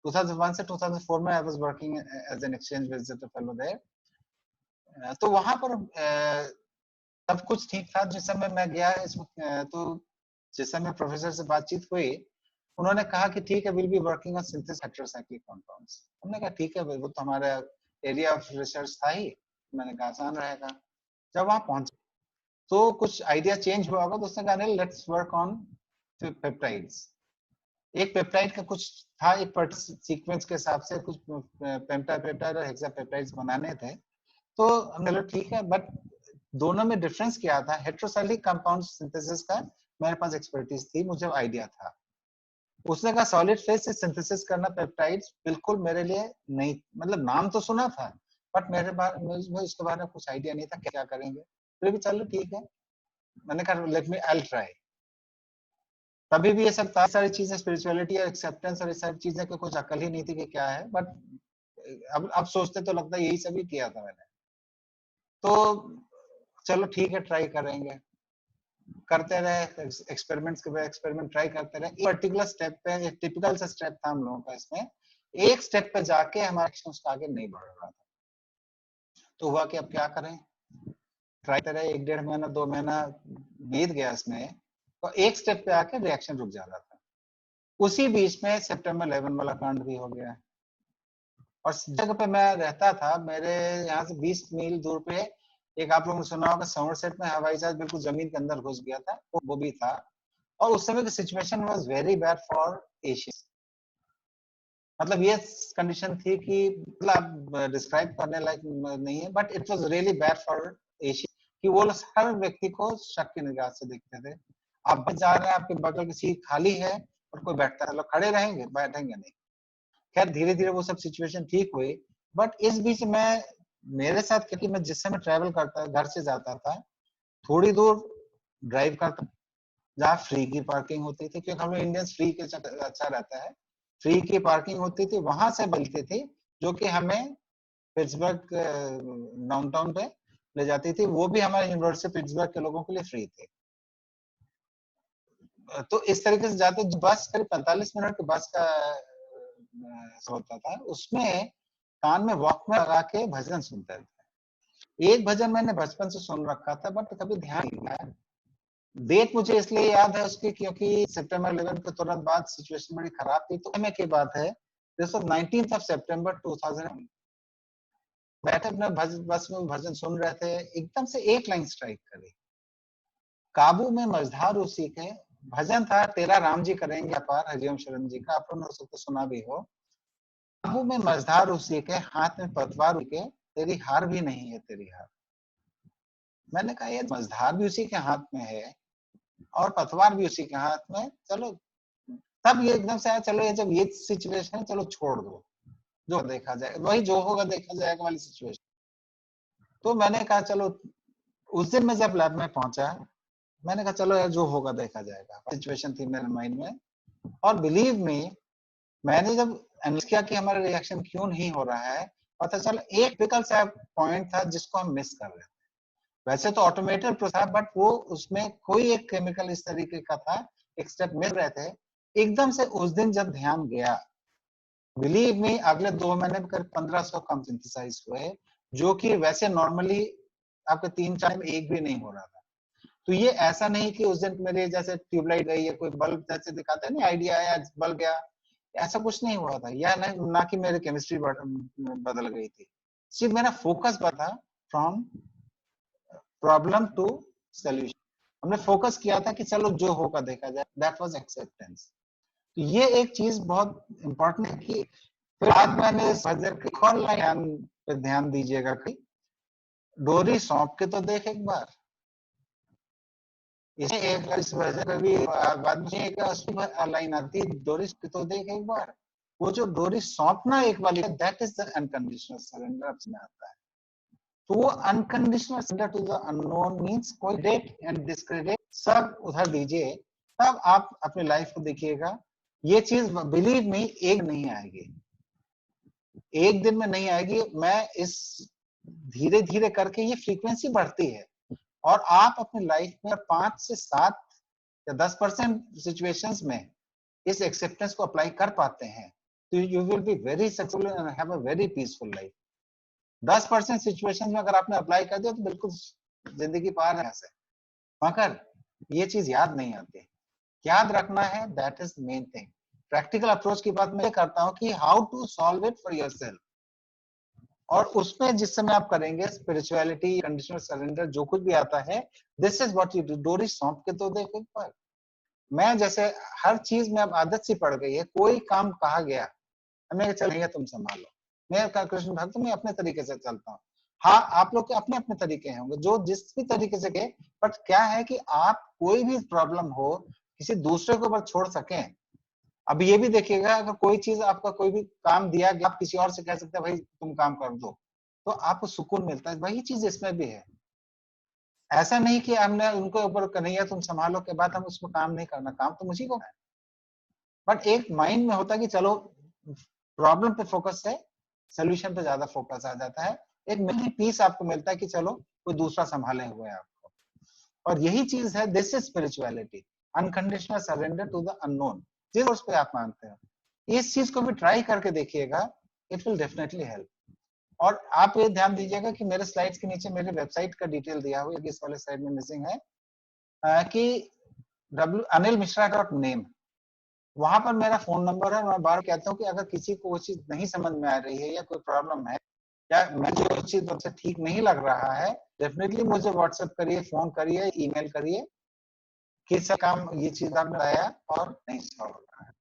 2001 से 2004 में I was working as an exchange visitor fellow there. तो वहां पर सब कुछ ठीक था जिस समय मैं गया। तो जिस समय प्रोफेसर से बातचीत हुई, उन्होंने कहा कि ठीक है, will be working on synthesis heterocyclic compounds. हमने कहा ठीक है, वो तो हमारा एरिया ऑफ रिसर्च था ही। मैंने कहा आसान रहेगा। जब वहां पहुंचे तो कुछ आइडिया चेंज हुआ होगा, तो उसने कहा नहीं, लेट्स वर्क ऑन पेप्टाइड्स। एक पेप्टाइड का कुछ था, एक सीक्वेंस के हिसाब से कुछ पेप्टाइड और हेक्सापेप्टाइड्स बनाने थे। तो हमने बोला ठीक है, बट दोनों में डिफरेंस क्या था, हेटेरोसाइक्लिक कंपाउंड सिंथेसिस का मेरे पास एक्सपर्टीज थी, मुझे आइडिया था। उसने कहा सॉलिड फेज से सिंथेसिस करना पेप्टाइड्स बिल्कुल मेरे लिए नहीं, मतलब नाम तो सुना था बट मेरे बारे में इसके बारे में कुछ आइडिया नहीं था क्या करेंगे। फिर भी चलो ठीक है, मैंने कहा let me, I will try. तभी भी ये सब सारी चीजें स्पिरिचुअलिटी और एक्सेप्टेंस और ये सारी चीजें को कुछ अकल ही नहीं थी कि क्या है, बट अब सोचते तो लगता है यही सभी किया था मैंने। तो चलो ठीक है, ट्राई करेंगे, करते रहे एक्सपेरिमेंट्स के बाद एक्सपेरिमेंट ट्राई करते रहे। पर्टिकुलर स्टेप पे, एक टिपिकल सा स्टेप था हम लोगों का इसमें, एक स्टेप पे जाके हमारा एक्शन आगे नहीं बढ़ रहा था। तो हुआ कि अब क्या करें, ट्राई करते रहे, 1-1.5 महीना 2 महीना बीत गया इसमें, तो एक स्टेप पे आके रिएक्शन रुक जा रहा था। उसी बीच में सितंबर 11 वाला कांड भी हो गया। और जगह पे मैं रहता था, मेरे यहाँ से 20 मील दूर पे एक, आप लोगों ने सुना होगा, समरसेट में हवाई जहाज बिल्कुल जमीन के अंदर घुस गया था, वो भी था। और उस समय की situation was very bad for Asia. मतलब ये कंडीशन थी कि मतलब डिस्क्राइब करने लायक नहीं है, but it was really bad for Asia, कि वो हर व्यक्ति को शक की निगाह से देखते थे। आप बच जा रहे हैं, आपके बगल की सीट खाली है और कोई बैठता है, लोग खड़े रहेंगे, बैठेंगे नहीं। खैर धीरे धीरे वो सब सिचुएशन ठीक हुई, बट इस बीच में मेरे साथ, क्योंकि मैं जिस समय ट्रैवल करता, घर से जाता था, थोड़ी दूर ड्राइव करता जहाँ फ्री की पार्किंग होती थी, क्योंकि हम लोग इंडियंस फ्री के अच्छा रहता है, फ्री की पार्किंग होती थी, वहां से मिलती थी, जो कि हमें पिट्सबर्ग डाउनटाउन पे ले जाती थी। वो भी हमारे यूनिवर्सिटी पिट्सबर्ग के लोगों के लिए फ्री थी। तो इस तरीके से जाते, बस करीब 45 मिनट की बस का होता था, उसमें कान में वॉकमैन लगा के भजन सुनते थे। एक भजन मैंने बचपन से सुन रखा था, बट कभी ध्यान नहीं दिया। डेट मुझे इसलिए याद है उसकी, क्योंकि सितंबर 11 के तुरंत बाद सिचुएशन बड़ी खराब थी। तो समय की बात है, this was 19th of September 2000। बैठे अपने बस में भजन सुन रहे थे, एकदम से एक लाइन स्ट्राइक करी, काबू में मझधार उसी के। भजन था, तेरा राम जी करेंगे अपार, हरिओम शरण जी का, आप लोगों ने हो सकता सुना भी हो। काबू में मझधार उसी के, हाथ में पतवार के, तेरी हार भी नहीं है तेरी हार। मैंने कहा ये मझधार भी उसी के हाथ में है और पतवार भी उसी के हाथ में, चलो तब ये एकदम से आया, चलो ये जब ये सिचुएशन है, चलो छोड़ दो, जो देखा जाए, वही जो होगा देखा जाएगा वाली सिचुएशन। तो मैंने कहा चलो, उस दिन मैं जब लैब में पहुंचा, मैंने कहा चलो यार जो होगा देखा जाएगा, सिचुएशन थी मेरे माइंड में। और बिलीव मी, मैंने जब एनालाइज किया कि हमारा रिएक्शन क्यों नहीं हो रहा है, पता चला एक विकल्प सा पॉइंट था जिसको हम मिस कर रहे थे। वैसे तो ऑटोमेटेड प्रोसेस था, बट वो उसमें कोई एक केमिकल इस तरीके का था, एक स्टेप मिस रहे थे। एकदम से उस दिन जब ध्यान गया, बिलीव मी, अगले 2 महीने में करीब 1500 कम सिंथेसाइज हुए, जो कि वैसे नॉर्मली आपके 3-4 में एक भी नहीं हो रहा था। तो ये ऐसा नहीं कि उस दिन मेरे जैसे ट्यूबलाइट गई या कोई बल्ब जैसे दिखाते हैं ना, आइडिया आया बल्ब गया, ऐसा कुछ नहीं हुआ था। या ना कि मेरी केमिस्ट्री बदल गई थी, सिर्फ मेरा फोकस था फ्रॉम प्रॉब्लम टू सोल्यूशन। हमने फोकस किया था कि चलो जो होगा देखा जाए, दैट वाज एक्सेप्टेंस। तो ये एक चीज बहुत इंपॉर्टेंट है कि फिर बाद में इस भजन की कौन लाइन पे ध्यान दीजिएगा कि डोरी सौंप के तो देख एक बार। इसे एक इस भजन में भी बाद में एक लाइन आती है, डोरी के तो देख एक बार। वो जो डोरी सौंपना एक वाली है, that is the unconditional surrender में आता है। तो वो unconditional surrender to the unknown means कोई डेट एंड डिस्क्रेडिट सब उधर दीजिए, तब आप अपनी लाइफ को देखिएगा। ये चीज बिलीव मी एक नहीं आएगी, एक दिन में नहीं आएगी। मैं इस धीरे धीरे करके ये फ्रीक्वेंसी बढ़ती है, और आप अपनी लाइफ में 5 से 7 या 10% सिचुएशंस में इस एक्सेप्टेंस को अप्लाई कर पाते हैं, तो you will be very successful and have a very peaceful life. 10% situation में अगर आपने अप्लाई कर दिया तो बिल्कुल जिंदगी पार है ऐसे, मगर ये चीज याद नहीं आती। याद रखना है, that is main thing. Practical approach की बात मैं करता हूँ कि how to solve it for yourself, और उसमें जिस समय आप करेंगे स्पिरिचुअलिटी, कंडीशनल सरेंडर, जो कुछ भी आता है, this is what you do. डोरी सौंप के तो देख एक बार। मैं जैसे हर चीज में अब आदत सी पड़ गई है, कोई काम कहा गया हमें चलेगा तुम संभालो, मैं कृष्ण भक्त, मैं अपने तरीके से चलता हूँ। हाँ, आप लोग के अपने अपने तरीके होंगे जो जिस भी तरीके से गए, बट क्या है कि आप कोई भी प्रॉब्लम हो किसी दूसरे के ऊपर छोड़ सकें। अब ये भी देखिएगा, अगर कोई चीज आपका कोई भी काम दिया गया, आप किसी और से कह सकते हैं भाई तुम काम कर दो, तो आपको सुकून मिलता है। वही चीज इसमें भी है। ऐसा नहीं कि हमने उनको ऊपर कन्हैया तुम संभालो के बाद हम उसको काम नहीं करना, काम तो मुझे को है, बट एक माइंड में होता है कि चलो प्रॉब्लम पे फोकस है, सोल्यूशन पे ज्यादा फोकस आ जाता है, एक मेंटली पीस आपको मिलता है कि चलो कोई दूसरा संभाले हुए है आपको। और यही चीज है, this is spirituality, unconditional surrender to the unknown. जिस कोर्स पे आप मानते हो इस चीज को भी ट्राई करके देखिएगा, इट विल डेफिनेटली हेल्प। और आप ये ध्यान दीजिएगा कि मेरे स्लाइड्स के नीचे मेरे वेबसाइट का डिटेल दिया हुआ है, इस वाले साइड में मिसिंग है, कि anilmishra.name, वहां पर मेरा फोन नंबर है। मैं बार कहता हूँ कि अगर किसी को वो चीज नहीं समझ में आ रही है या कोई प्रॉब्लम है या मुझे वो चीज मुझसे ठीक नहीं लग रहा है, डेफिनेटली मुझे व्हाट्सएप करिए, फोन करिए, ईमेल करिए कि सर काम ये चीज आपने बताया और नहीं सॉल्व हो रहा है।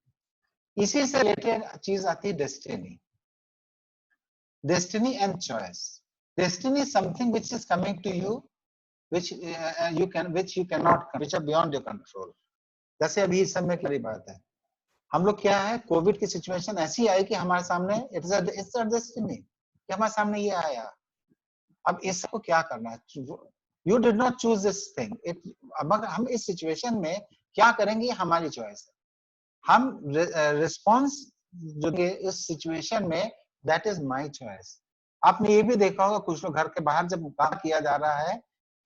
इसी से रिलेटेड चीज आती है destiny. Destiny and choice. Destiny is something which is coming to you, which you cannot, which are beyond your control. जैसे अभी इस समय की बात है, हम लोग क्या है, कोविड की सिचुएशन ऐसी आई कि हमारे सामने इट्स अ डेस्टिनी कि हमारे सामने ये आया। अब इसको क्या करना है, you did not choose this thing, अब हम इस सिचुएशन में क्या करेंगे हमारी चॉइस है। हम रिस्पॉन्स जो इस सिचुएशन में, दैट इज माई चॉइस। आपने ये भी देखा होगा कुछ लोग घर के बाहर जब काम किया जा रहा है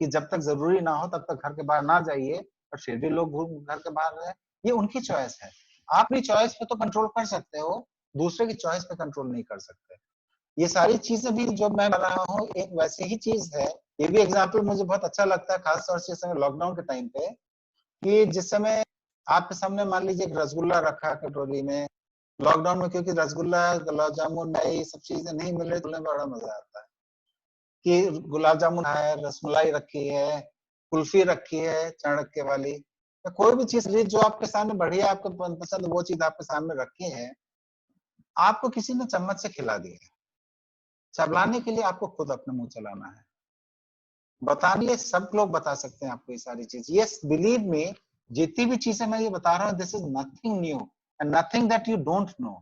कि जब तक जरूरी ना हो तब तक घर के बाहर ना जाइए, और फिर भी लोग घर के बाहर रहे, ये उनकी चॉइस है। आप अपनी चॉइस पे तो कंट्रोल कर सकते हो, दूसरे की चॉइस पे कंट्रोल नहीं कर सकते। ये सारी चीजें भी जो मैं बता रहा हूँ एक वैसे ही चीज है। ये भी एग्जाम्पल मुझे बहुत अच्छा लगता है, खासतौर से इस समय लॉकडाउन के टाइम पे, कि जिस समय आपके सामने मान लीजिए एक रसगुल्ला रखा कटोरी में, लॉकडाउन में क्योंकि रसगुल्ला, गुलाब जामुन, ये सब चीजें नहीं मिल रही, तो बड़ा मजा आता है कि गुलाब जामुन है, रसमलाई रखी है, कुल्फी रखी है चाणक्य वाली, तो कोई भी चीज जो आपके सामने बढ़िया आपको पसंद वो चीज आपके सामने रखी है, आपको किसी ने चम्मच से खिला दिया, चबलाने के लिए आपको खुद अपने मुंह चलाना है। बताने सब लोग बता सकते हैं आपको ये सारी चीज। यस, बिलीव मी, जितनी भी चीजें मैं ये बता रहा हूँ, this is nothing new and nothing that you don't know.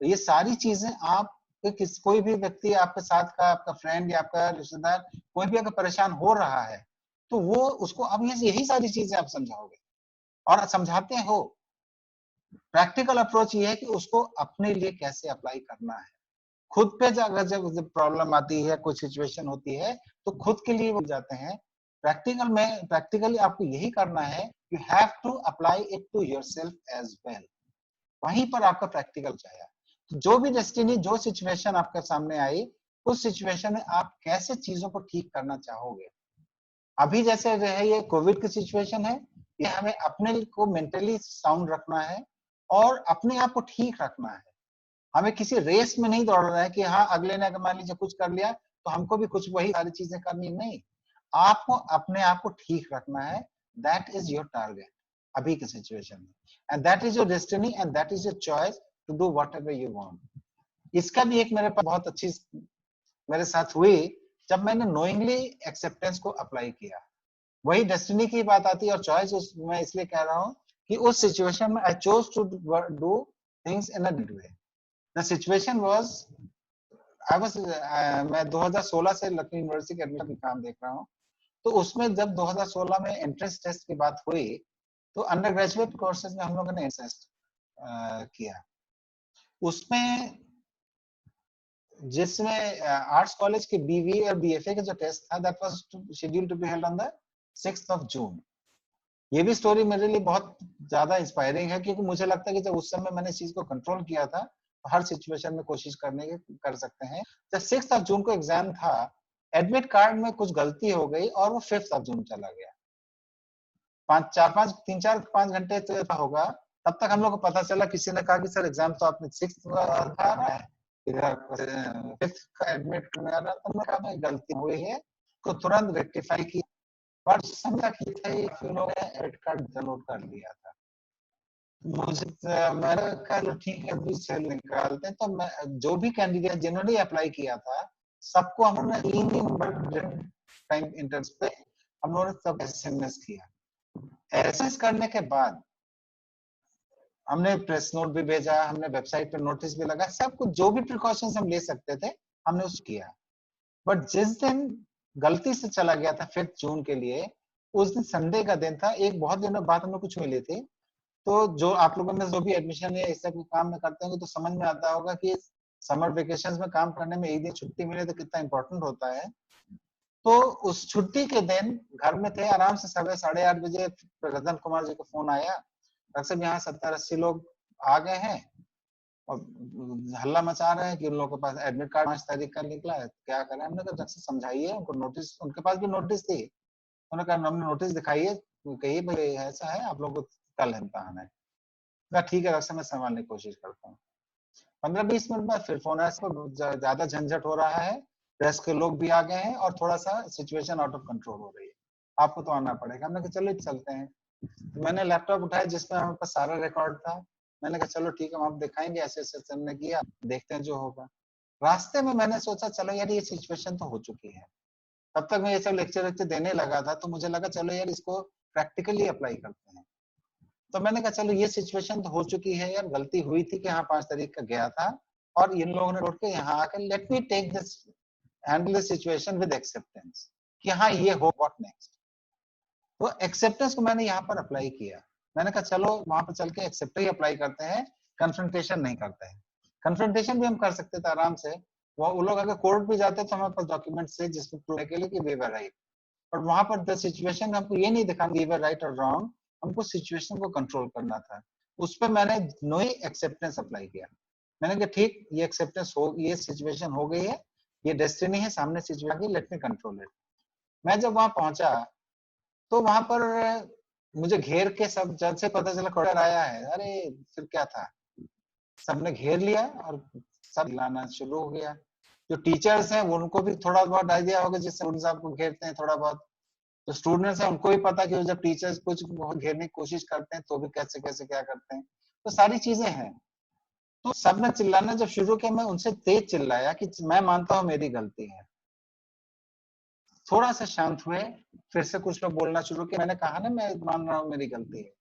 तो ये सारी चीजें आप कोई भी व्यक्ति आपके साथ का, आपका फ्रेंड या आपका रिश्तेदार कोई भी अगर परेशान हो रहा है, तो वो उसको अब यही सारी चीजें आप समझाओगे और समझाते हो। प्रैक्टिकल अप्रोच ये है कि उसको अपने लिए कैसे अप्लाई करना है। खुद पे अगर जब प्रॉब्लम आती है, कोई सिचुएशन होती है, तो खुद के लिए वो जाते हैं। प्रैक्टिकली आपको यही करना है, you have to apply it to yourself as well. वहीं पर आपका प्रैक्टिकल चाहिए। जो भी डेस्टिनी, जो सिचुएशन आपके सामने आई, उस सिचुएशन में आप कैसे चीजों को ठीक करना चाहोगे। अभी जैसे है ये कोविड की सिचुएशन है, ये हमें अपने को मेंटली साउंड रखना है और अपने आप को ठीक रखना है। हमें किसी रेस में नहीं दौड़ रहा है कि हाँ अगले ने अगर मान लीजिए कुछ कर लिया तो हमको भी कुछ वही सारी चीजें करनी, नहीं। आपको अपने आप को ठीक रखना है, दैट इज योर टारगेट अभी की सिचुएशन में, and that is your destiny and that is your choice to do whatever you want. इसका भी एक मेरे पास बहुत अच्छी मेरे साथ हुई जब मैंने नोइंगली एक्सेप्टेंस को अप्लाई किया। वही डेस्टिनी की बात आती है और चॉइस मैं इसलिए कह रहा हूँ कि उस सिचुएशन में I chose to do things in a different way. The situation was, मैं 2016 से लखनऊ यूनिवर्सिटी के एडमिशन का काम देख रहा हूँ, तो उसमें जब 2016 में एंट्रेंस टेस्ट की बात हुई, तो अंडर ग्रेजुएट कोर्सेज में हम लोगों ने एंट्रेंस किया। उसमें जिसमें आर्ट्स कॉलेज के बीवी और बीएफए का जो टेस्ट था, that was scheduled to be held on the 6th of June। ये भी स्टोरी मेरे लिए बहुत ज्यादा इंस्पायरिंग है, क्योंकि मुझे लगता है कि जब उस समय मैंने इस चीज को कंट्रोल किया था, हर सिचुएशन में कोशिश कर सकते हैं। जब 6th of June को एग्जाम था, एडमिट कार्ड में कुछ गलती हो गई और वो 5th of June चला गया। 3-4-5 घंटे तो होगा, तब तक हम लोग को पता चला, किसी ने कहा कि सर एग्जाम तो आपने 6th का आ रहा है, इधर 5th का एडमिट करने आ रहा, तो मैं कहा गलती हुई है, तो तुरंत रेक्टिफाई की। पर समझा कि एडमिट कार्ड डाउनलोड कर लिया था। मुझे मैंने कहा ठीक है दूसरे निकालते हैं, तो मैं जो भी कैंडिडेट जिन्होंने अप्लाई किया था सबको हमने टाइम इंटरेस्ट पे हम लोगों ने सब एसएमएस किया। एसएमएस करने के बाद हमने प्रेस नोट भी भेजा, हमने वेबसाइट पे नोटिस भी लगा, सब कुछ जो भी प्रिकॉशंस हम ले सकते थे हमने उसको किया। बट जिस दिन गलती से चला गया था 5 जून के लिए, उस दिन संडे का दिन था, एक बहुत दिनों बाद हमें कुछ मिली थी। तो जो आप लोगों में जो भी एडमिशन या इस तरह के काम में करते होंगे तो समझ में आता होगा कि समर वेकेशंस में काम करने में एक दिन छुट्टी मिले तो कितना इंपॉर्टेंट होता है। तो उस छुट्टी के दिन घर में थे, आराम से 8:30 बजे रतन कुमार जी का फोन आया, डॉक्टर साहब यहाँ 70-80 लोग आ गए हैं और हल्ला मचा रहे हैं कि उन लोगों के पास एडमिट कार्ड 5 तारीख का निकला है, क्या करें? हमने कहा डॉक्टर समझाइए उनको, नोटिस उनके पास भी नोटिस थी, उन्होंने कहा हमने नोटिस दिखाइए, कहिए भाई ऐसा है, आप लोगों को कल इम्तिहान है। कहा ठीक है डॉक्टर साहब मैं संभालने की कोशिश करता हूँ। 15-20 मिनट बाद फिर फोन आया, ज्यादा झंझट हो रहा है, प्रेस के लोग भी आ गए हैं और थोड़ा सा सिचुएशन आउट ऑफ कंट्रोल हो रही है, आपको तो आना पड़ेगा। हमने कहा चलो चलते हैं। तो मैंने लैपटॉप उठाया जिसमें हमारे पास सारा रिकॉर्ड था, मैंने कहा चलो ठीक है हम दिखाएंगे, ऐसे ऐसे सर ने किया, देखते हैं जो होगा। रास्ते में मैंने सोचा चलो यार ये सिचुएशन तो हो चुकी है, तब तक मैं ये सब लेक्चर देने लगा था तो मुझे लगा चलो यार इसको प्रैक्टिकली अप्लाई करते हैं। तो मैंने कहा चलो ये सिचुएशन तो हो चुकी है यार, गलती हुई थी कि हाँ 5 तारीख का गया था और इन लोगों ने रोक के यहाँ आकर let me take this handle this situation with acceptance कि हाँ ये हो, व्हाट नेक्स्ट। तो एक्सेप्टेंस को मैंने यहाँ पर अप्लाई किया। मैंने कहा चलो वहां पर चल के एक्सेप्ट ही अप्लाई करते हैं, कन्फ्रंटेशन नहीं करते हैं। कन्फ्रंटेशन भी हम कर सकते थे आराम से, वो लोग अगर कोर्ट भी जाते तो हमारे पास डॉक्यूमेंट से जिसको प्रूव के लिए कि वी वर राइट, और वहां पर द सिचुएशन हमको ये नहीं दिखाना वी वर राइट और रॉन्ग, हमको सिचुएशन को कंट्रोल करना था। उस पर मैंने नो ही एक्सेप्टेंस अप्लाई किया। मैंने कहा ठीक ये एक्सेप्टेंस हो, ये सिचुएशन हो गई है, ये डेस्टिनी है, सामने situation let me control it. मैं जब वहां पहुंचा तो वहां पर मुझे घेर के सब, जब से पता चला कोर्टर आया है, अरे फिर क्या था, सबने घेर लिया और सब लाना शुरू हो गया। जो टीचर्स हैं उनको भी थोड़ा बहुत आइडिया होगा, जिससे स्टूडेंट्स आपको घेरते हैं थोड़ा बहुत, तो स्टूडेंट्स हैं उनको भी पता कि जब टीचर्स कुछ घेरने की कोशिश करते हैं तो भी कैसे कैसे क्या करते हैं, तो सारी चीजें हैं। तो सबने चिल्लाना जब शुरू किया, मैं उनसे तेज चिल्लाया कि मैं मानता हूँ मेरी गलती है। थोड़ा सा शांत हुए, फिर से कुछ लोग बोलना शुरू किया, मैंने कहा ना मैं मान रहा हूँ मेरी गलती है।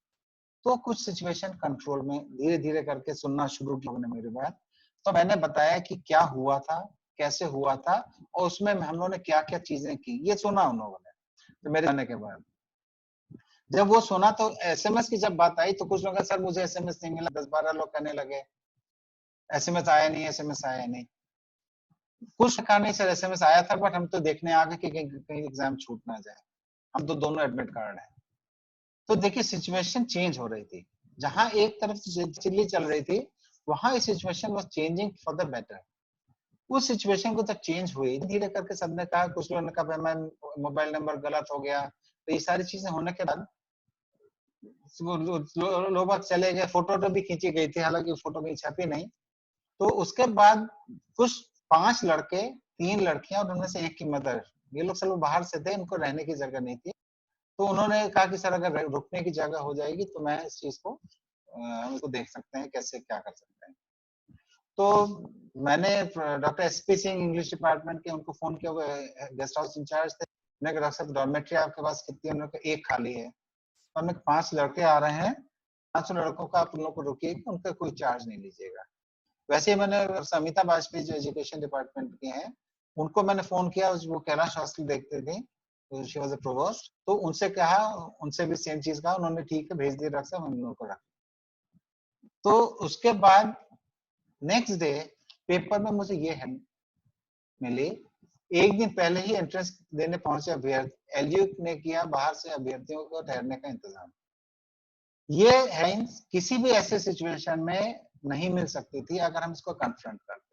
तो कुछ सिचुएशन कंट्रोल में धीरे धीरे करके सुनना शुरू किया उन्होंने मेरी बात। तो मैंने बताया कि क्या हुआ था, कैसे हुआ था और उसमें हम लोगों ने क्या क्या चीजें की, ये सुना उन लोगों ने। तो मेरे आने के बाद जब वो सुना तो एसएमएस की जब बात आई तो कुछ लोग सर मुझे एसएमएस नहीं मिला, 10-12 लोग कहने लगे एसएमएस आया नहीं, एसएमएस आया नहीं। कुछ कहा नहीं सर एसएमएस आया था, बट हम तो देखने आ गए कि कहीं एग्जाम छूट ना जाए, हम तो दोनों एडमिट कार्ड है। तो देखिए सिचुएशन चेंज हो रही थी, जहां एक तरफ चिल्ली चल रही थी वहां situation was changing for the better. उस सिचुएशन को जब चेंज हुई धीरे करके सबने कहा, कुछ लोगों ने कहा मैं मोबाइल नंबर गलत हो गया, तो ये सारी चीजें होने के बाद लोग बाग चले गए। फोटो भी खींची गई थी, हालांकि फोटो कहीं छपी नहीं। तो उसके बाद कुछ 5 लड़के 3 लड़कियां और उनमें से एक की मदर, ये लोग सब बाहर से थे, इनको रहने की जगह नहीं थी। तो उन्होंने कहा कि सर अगर रुकने की जगह हो जाएगी तो मैं इस चीज को हम इसको देख सकते हैं कैसे क्या कर सकते हैं। तो मैंने doctor SP Singh English department के उनको फोन किया, गेस्ट हाउस इंचार्ज थे। मैंने कहा डॉक्टर साहब डॉर्मेट्री आपके पास कितनी है? उन्होंने कहा एक खाली है। तो हमने 5 लड़के आ रहे हैं, 5 लड़कों का आप उन लोग को रुकिए, उनका कोई चार्ज नहीं लीजिएगा। वैसे ही मैंने समिता वाजपेयी जो एजुकेशन डिपार्टमेंट के हैं उनको मैंने फोन किया, वो कैलाश हॉस्टल देखते थे, तो शी वाज अ प्रोवोस्ट, तो उनसे कहा, उनसे भी सेम चीज कहा, उन्होंने ठीक है भेज दिया डॉक्टर साहब, हम लोगों को रख। तो उसके बाद नेक्स्ट डे पेपर में मुझे ये है मिली, एक दिन पहले ही एंट्रेंस देने पहुंचे अभ्यर्थी, एलयू ने किया बाहर से अभ्यर्थियों को ठहरने का इंतजाम। ये है किसी भी ऐसे सिचुएशन में नहीं मिल सकती थी अगर हम इसको कन्फ्रंट करते।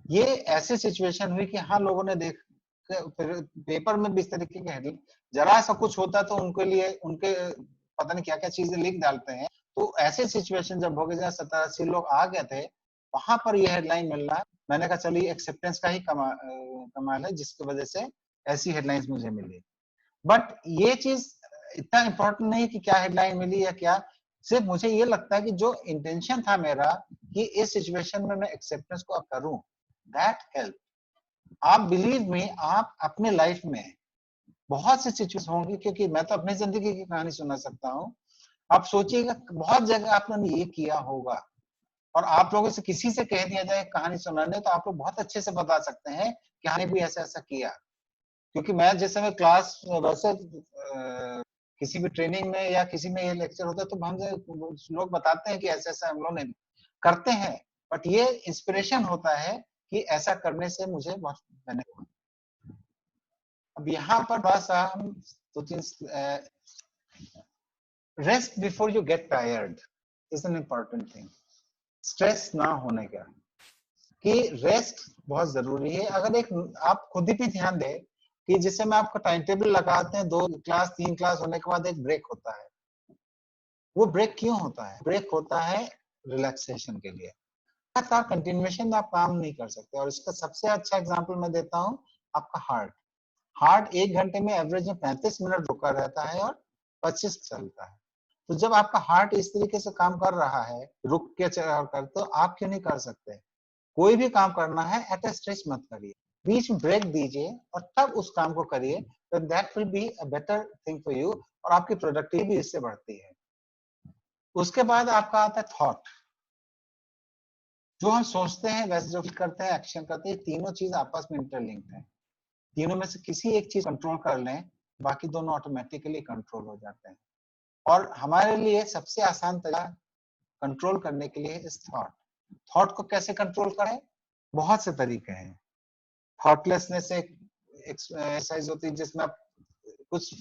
ये ऐसे सिचुएशन हुई कि हाँ लोगों ने देख, पेपर में भी इस तरीके के हेडलाइन, जरा सा कुछ होता तो उनके लिए उनके पता नहीं क्या क्या चीजें लिख डालते हैं। तो ऐसे सिचुएशन जब हो गए जहाँ 70-80 लोग आ गए थे, वहां पर ये हेडलाइन मिलना, मैंने कहा चलिए एक्सेप्टेंस का ही कमाल है जिसकी वजह से ऐसी हेडलाइंस मुझे मिली। बट ये चीज इतना इम्पोर्टेंट नहीं कि क्या हेडलाइन मिली या क्या, सिर्फ मुझे ये लगता है कि जो इंटेंशन था मेरा कि इस सिचुएशन में मैं एक्सेप्टेंस को अब करूं, दैट हेल्प। आप बिलीव मी, आप अपने लाइफ में बहुत सी सिचुएशन होंगी, क्योंकि मैं तो अपनी जिंदगी की कहानी सुना सकता हूँ। आप सोचिएगा बहुत जगह आपने ये किया होगा, और आप लोगों से किसी से कह दिया जाए कहानी सुनाने तो आप लोग बहुत अच्छे से बता सकते हैं कि हमने भी ऐसा ऐसा किया। क्योंकि मैं जिस समय क्लास वैसे किसी भी ट्रेनिंग में या किसी में ये लेक्चर होता है तो हम लोग बताते हैं कि ऐसा ऐसा हम लोग ने करते हैं, बट ये इंस्पिरेशन होता है कि ऐसा करने से मुझे बहुत बेनिफिट हुआ। अब यहाँ पर बस हम दो तीन, rest before you get tired is an important thing. Stress ना होने का कि रेस्ट बहुत जरूरी है। अगर एक आप खुद ही भी ध्यान दें कि जिससे में आपका टाइम टेबल लगाते हैं 2 क्लास 3 क्लास होने के बाद एक ब्रेक होता है, वो ब्रेक क्यों होता है? ब्रेक होता है रिलैक्सेशन के लिए। लगातार कंटिन्यूएशन में आप काम नहीं कर सकते। और इसका सबसे अच्छा एग्जांपल मैं देता हूं, आपका हार्ट 1 घंटे में एवरेज में 35 मिनट रुका रहता है और 25 चलता है। तो जब आपका हार्ट इस तरीके से काम कर रहा है रुक के कर, तो आप क्यों नहीं कर सकते? कोई भी काम करना है एट ए स्ट्रेच मत करिए, बीच में ब्रेक दीजिए और तब उस काम को करिए, तो that will be a better thing for you और आपकी प्रोडक्टिविटी भी इससे बढ़ती है। उसके बाद आपका आता है थॉट। जो हम सोचते हैं वैसे जो करते हैं एक्शन करते हैं, तीनों चीज आपस में इंटरलिंक्ड है। तीनों में से किसी एक चीज कंट्रोल कर लें, बाकी दोनों ऑटोमेटिकली कंट्रोल हो जाते हैं। और हमारे लिए सबसे आसान तरीका कंट्रोल करने के लिए इस थॉट को कैसे कंट्रोल करें? बहुत से तरीके हैं। थॉटलेसनेस एक एक्सरसाइज होती है जिसमें आप कुछ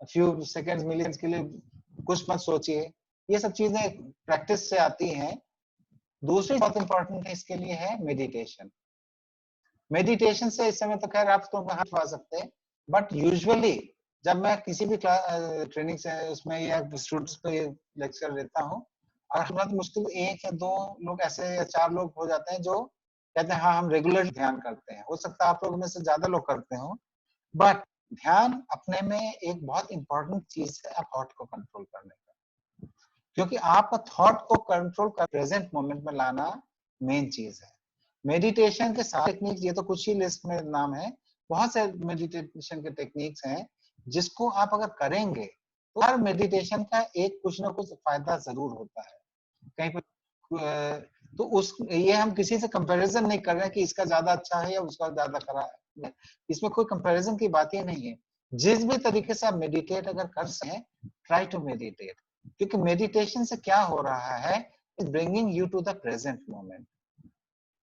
फ्यू सेकंड्स मिलियंस के लिए कुछ मत सोचिए। ये सब चीजें प्रैक्टिस से आती हैं। दूसरी बहुत इंपॉर्टेंट है इसके लिए है मेडिटेशन। मेडिटेशन से इस समय तो खैर आप तो हाथ पा सकते हैं, बट यूजुअली जब मैं किसी भी ट्रेनिंग से उसमें या स्टूडेंट्स पे लेक्चर लेता हूँ और हमारा मुश्किल 1 या 2 लोग ऐसे या 4 लोग हो जाते हैं जो कहते हैं हाँ हम रेगुलर ध्यान करते हैं। हो सकता है आप लोगों में से ज्यादा लोग करते हो, बट ध्यान अपने में एक बहुत इंपॉर्टेंट चीज है थॉट को कंट्रोल करने का। क्योंकि आपका थॉट को कंट्रोल कर प्रेजेंट मोमेंट में लाना मेन चीज है। मेडिटेशन के सारे टेक्निक्स, ये तो कुछ ही लिस्ट में नाम है, बहुत से मेडिटेशन के टेक्निक्स हैं जिसको आप अगर करेंगे तो हर मेडिटेशन का एक कुछ ना कुछ फायदा जरूर होता है कहीं पर। तो उस ये हम किसी से कंपैरिजन नहीं कर रहे हैं कि इसका ज्यादा अच्छा है या उसका ज्यादा खराब है, इसमें कोई कंपैरिजन की बात ही नहीं है। जिस भी तरीके से आप मेडिटेट अगर कर सकें, ट्राई टू मेडिटेट। क्योंकि मेडिटेशन से क्या हो रहा है, is bringing you to the present moment.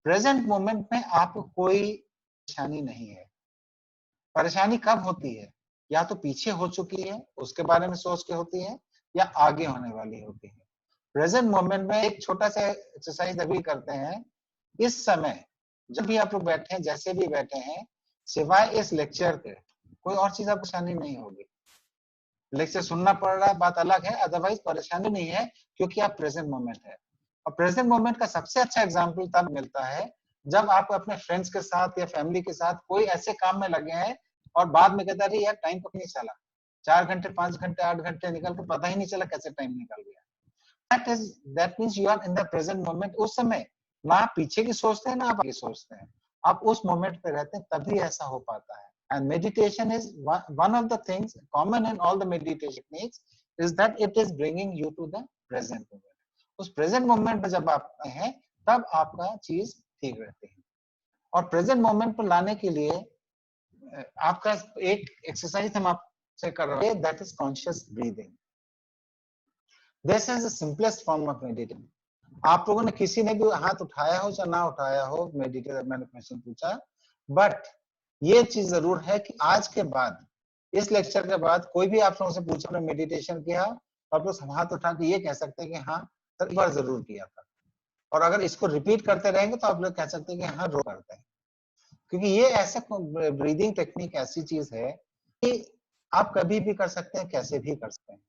Present moment में आपको कोई परेशानी नहीं है। परेशानी कब होती है? या तो पीछे हो चुकी है उसके बारे में सोच के होती है, या आगे होने वाली होती है। प्रेजेंट मोमेंट में एक छोटा सा एक्सरसाइज अभी करते हैं। इस समय जब भी आप लोग बैठे हैं, जैसे भी बैठे हैं, सिवाय इस लेक्चर के कोई और चीज आपको परेशानी नहीं होगी। लेक्चर सुनना पड़ रहा है बात अलग है, अदरवाइज परेशानी नहीं है, क्योंकि आप प्रेजेंट मोमेंट है। और प्रेजेंट मोमेंट का सबसे अच्छा एग्जांपल तब मिलता है जब आप अपने फ्रेंड्स के साथ या फैमिली के साथ कोई ऐसे काम में लगे हैं और बाद में कहता है यार टाइम कब नहीं चला, 4 घंटे 5 घंटे 8 घंटे निकल के पता ही नहीं चला कैसे टाइम निकल गया। that means you are in the present moment। उस समय ना आप पीछे की सोचते हैं ना आप आगे सोचते हैं, आप उस मोमेंट पे रहते हैं, तभी ऐसा हो पाता है। And meditation is one of the things common in all the meditation techniques is that it is bringing you to the present moment। उस प्रेजेंट मोमेंट पे जब आप हैं तब आपका चीज ठीक रहती है। और प्रेजेंट मोमेंट पर लाने के लिए आपका एक एक्सरसाइज हम आपसे कर रहे हैं, that is conscious breathing. This is the simplest form of meditation. आप लोगों ने किसी ने भी हाथ उठाया हो या ना उठाया हो, मेडिटेशन मैंने क्वेश्चन पूछा, बट ये चीज जरूर है कि आज के बाद, इस लेक्चर के बाद कोई भी आप लोगों से पूछा आपने मेडिटेशन किया, आप लोग हाथ उठा के ये कह सकते हैं कि हाँ सर एक बार जरूर किया था। और अगर इसको रिपीट करते रहेंगे तो आप लोग कह सकते हैं कि हाँ रोज करते हैं। क्योंकि ये ऐसा ब्रीदिंग टेक्निक ऐसी चीज है कि आप कभी भी कर सकते हैं, कैसे भी कर सकते हैं।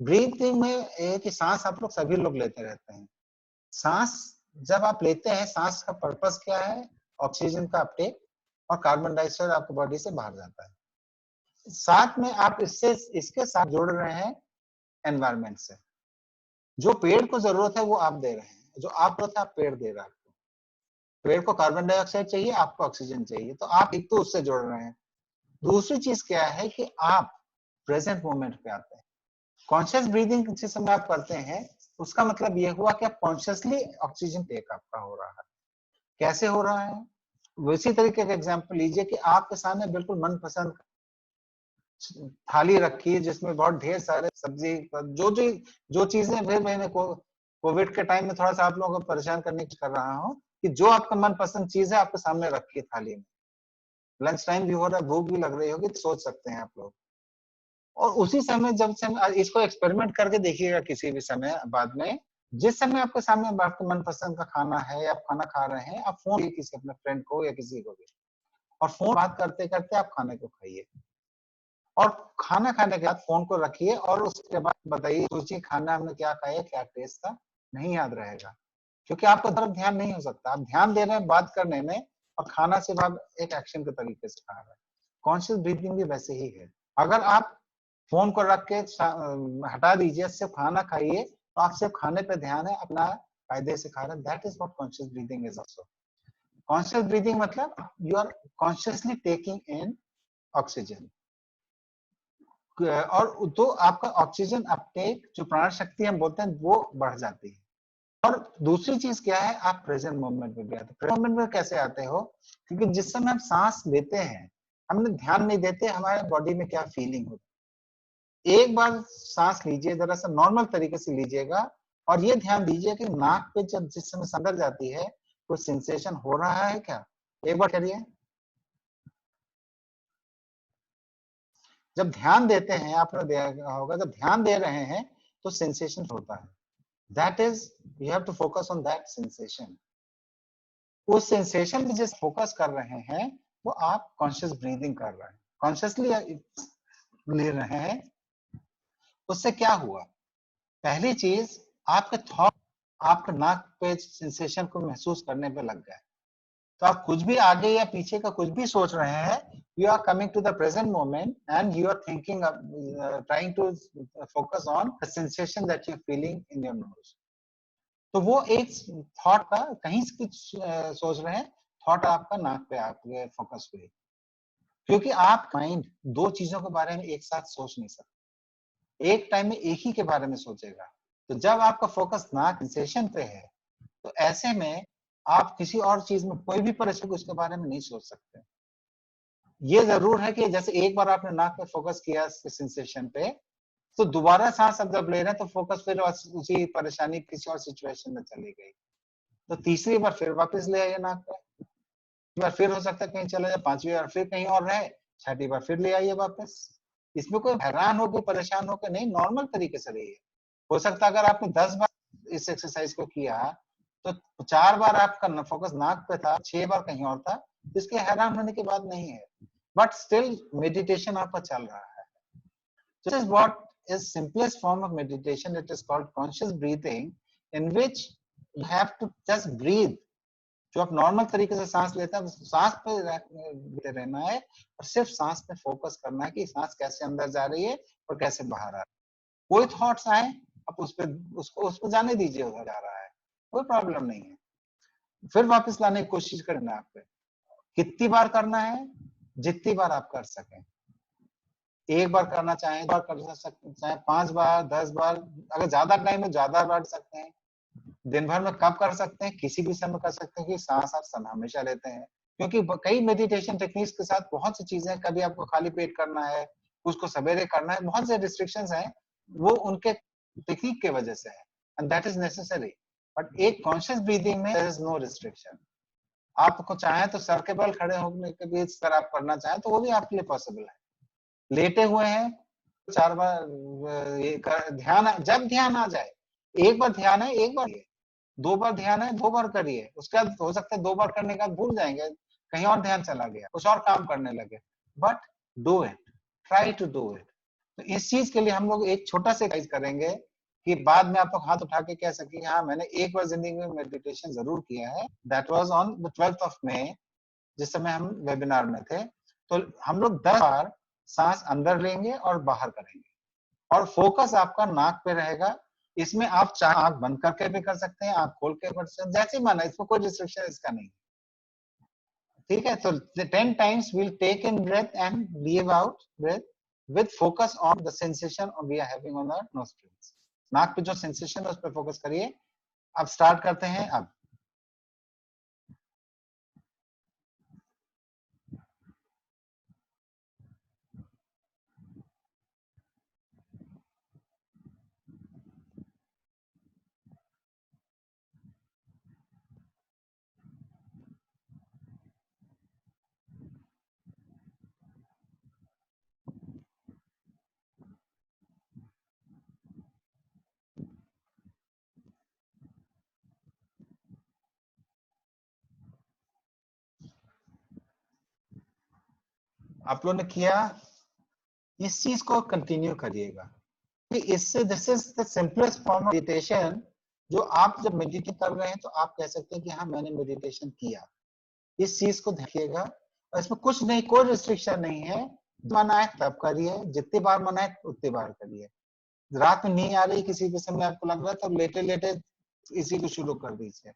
ब्रीथिंग में एक सांस आप लोग सभी लोग लेते रहते हैं। सांस जब आप लेते हैं, सांस का पर्पस क्या है? ऑक्सीजन का अपटेक और कार्बन डाइऑक्साइड आपकी बॉडी से बाहर जाता है। साथ में आप इसके साथ जोड़ रहे हैं एनवायरमेंट से। जो पेड़ को जरूरत है वो आप दे रहे हैं, जो आप जरूरत है आप पेड़ दे रहा है। पेड़ को कार्बन डाइऑक्साइड चाहिए, आपको ऑक्सीजन चाहिए, तो आप एक तो उससे जोड़ रहे हैं। दूसरी चीज क्या है कि आप प्रेजेंट मोमेंट पे आते हैं। कॉन्शियस ब्रीदिंग जिस समय आप करते हैं, उसका मतलब यह हुआ कि आप कॉन्शियसली ऑक्सीजन टेक आपका हो रहा है। कैसे हो रहा है? उसी तरीके का एग्जांपल लीजिए कि आपके सामने बिल्कुल मनपसंद थाली रखी है जिसमें बहुत ढेर सारे सब्जी, जो चीजें फिर मैंने कोविड के टाइम में थोड़ा सा आप लोगों को परेशान करने की कर रहा हूँ कि जो आपका मनपसंद चीज है आपके सामने रखी है थाली में, लंच टाइम भी हो रहा है, भूख भी लग रही होगी, तो सोच सकते हैं आप लोग। और उसी समय जब से इसको एक्सपेरिमेंट करके देखिएगा किसी भी समय बाद में, जिस समय आपके सामने आपके मनपसंद का खाना है, आप खाना खा रहे हैं, आप फोन किसी अपने फ्रेंड को या किसी को भी, और फोन बात करते करते आप खाने को खाइए, और खाना खाने के बाद फोन को रखिए और उसके बाद बताइए, सोचिए खाना हमने क्या खाया, क्या टेस्ट था, नहीं याद रहेगा, क्योंकि आपका तरफ ध्यान नहीं हो सकता। आप ध्यान दे रहे हैं बात करने में और खाना सिर्फ आप एक एक्शन के तरीके से खा रहे हैं। कॉन्शियस ब्रीथिंग भी वैसे ही है। अगर आप फोन को रख के हटा दीजिए, सिर्फ खाना खाइए, तो आप सिर्फ खाने पे ध्यान है, अपना कायदे से खा रहे हैं। That is what conscious breathing is also. Conscious breathing मतलब you are consciously taking in oxygen, और तो आपका ऑक्सीजन अपटेक, जो प्राण शक्ति हम बोलते हैं, वो बढ़ जाती है। और दूसरी चीज क्या है, आप प्रेजेंट मोमेंट में भी आते हैं। प्रेजेंट मोमेंट में कैसे आते हो, क्योंकि जिस समय हम सांस लेते हैं हमने ध्यान नहीं देते हमारे बॉडी में क्या फीलिंग होती है। एक बार सांस लीजिए, जरा सा नॉर्मल तरीके से लीजिएगा, और ये ध्यान दीजिए कि नाक पे जब जिस समय अंदर जाती है कोई सेंसेशन हो रहा है क्या, एक बार करिए। जब ध्यान देते हैं, आपने देखा होगा, जब ध्यान दे रहे हैं तो सेंसेशन होता है। That is, you have to focus on that sensation. उस सेंसेशन पे जिस फोकस कर रहे हैं वो आप कॉन्शियस ब्रीदिंग कर रहे हैं, कॉन्शियसली ले रहे हैं। उससे क्या हुआ, पहली चीज, आपके थॉट आपके नाक पे सेंसेशन को महसूस करने पे लग गए, तो आप कुछ भी आगे या पीछे का कुछ भी सोच रहे हैं, you are coming to the present moment and you are thinking of trying to focus on the sensation that you're feeling in your nose. तो वो एक थॉट का कहीं से कुछ सोच रहे हैं, थॉट आपका नाक पे आपके फोकस हुई, क्योंकि आप माइंड दो चीजों के बारे में एक साथ सोच नहीं सकते, एक टाइम में एक ही के बारे में सोचेगा। तो जब आपका फोकस नाक सेंसेशन पे है, तो ऐसे में आप किसी और चीज में कोई भी परेशानी उसके बारे में नहीं सोच सकते। ये जरूर है कि जैसे एक बार आपने नाक पे फोकस किया सेंसेशन पे, तो दोबारा सांस अब जब ले रहे हैं तो फोकस फिर उसी परेशानी किसी और सिचुएशन में चली गई, तो तीसरी बार फिर वापस ले आइए नाक पे, बार फिर हो सकता है कहीं चले जाए, पांचवी बार फिर कहीं और रहे, छठी बार फिर ले आइए वापस। इसमें कोई हैरान हो, कोई परेशान हो के नहीं, नॉर्मल तरीके से रहिए। हो सकता है अगर आपने 10 बार इस एक्सरसाइज को किया तो 4 बार आपका फोकस नाक पे था, 6 बार कहीं और था, इसके हैरान होने की बात नहीं है, बट स्टिल मेडिटेशन आपका चल रहा है। This is what is simplest form of meditation. It is called conscious breathing, in which you have to just breathe. जो आप नॉर्मल तरीके से सांस लेते हैं, सांस पे रहना है और सिर्फ सांस पे फोकस करना है कि सांस कैसे अंदर जा रही है और कैसे बाहर आ रही है। कोई थॉट्स आए आप उस पर जाने दीजिए, उधर जा रहा है, कोई प्रॉब्लम नहीं है, फिर वापस लाने की कोशिश करना है। आप पे कितनी बार करना है, जितनी बार आप कर सकें। एक बार करना चाहें, 2 बार कर सकते हैं, 5 बार, 10 बार, अगर ज्यादा टाइम है ज्यादा बार सकते हैं। दिन भर में कब कर सकते हैं, किसी भी समय कर सकते हैं, कि सांस आप हमेशा लेते हैं, क्योंकि कई मेडिटेशन टेक्निक्स के साथ बहुत सी चीजें, कभी आपको खाली पेट करना है, उसको सवेरे करना है, बहुत से रिस्ट्रिक्शंस हैं, वो उनके टेक्निक के वजह से है, and that is necessary. But एक कॉन्शियस ब्रीदिंग में देयर इज नो रिस्ट्रिक्शन। आपको चाहे तो सर के बल खड़े होने के भी अगर आप करना चाहें तो वो भी आपके लिए पॉसिबल है। लेटे हुए हैं 4 बार ध्यान, जब ध्यान आ जाए, एक बार ध्यान है एक बार, 2 बार ध्यान है 2 बार करिए, उसके बाद हो सकता है 2 बार करने के बाद भूल जाएंगे, कहीं और ध्यान चला गया, कुछ और काम करने लगे, but do it, try to do it. तो इस चीज के लिए हम लोग एक छोटा सा एक्सरसाइज करेंगे कि बाद में आप लोग हाथ उठा के कह सके हाँ मैंने एक बार जिंदगी में मेडिटेशन जरूर किया है। That was on the 12th of May, जिस समय हम वेबिनार में थे। तो हम लोग 10 बार सांस अंदर लेंगे और बाहर करेंगे, और फोकस आपका नाक पे रहेगा। इसमें आप चाहे आंख बंद करके भी कर सकते हैं, आंख खोल के कर सकते हैं, जैसे माना, इसमें कोई रिस्ट्रिक्शन इसका नहीं। ठीक है, तो 10 times we'll take in breath and leave out breath with focus on the sensation we are having on our nostrils. नाक पे जो सेंसेशन है उस पर फोकस करिए। अब स्टार्ट करते हैं। अब आप लोगों ने किया, इस चीज को कंटिन्यू करिएगा कि इससे this is the simplest form of meditation. जो आप जब मेडिटेट कर रहे हैं तो आप कह सकते हैं कि हाँ मैंने मेडिटेशन किया। इस चीज को देखिएगा, और इसमें कुछ नहीं, कोई रिस्ट्रिक्शन नहीं है। मन आए तब करिए, जितनी बार मन आए उतनी बार करिए। रात में नींद आ रही किसी के समय आपको लग रहा है तो लेटे लेटे इसी को शुरू कर दीजिए।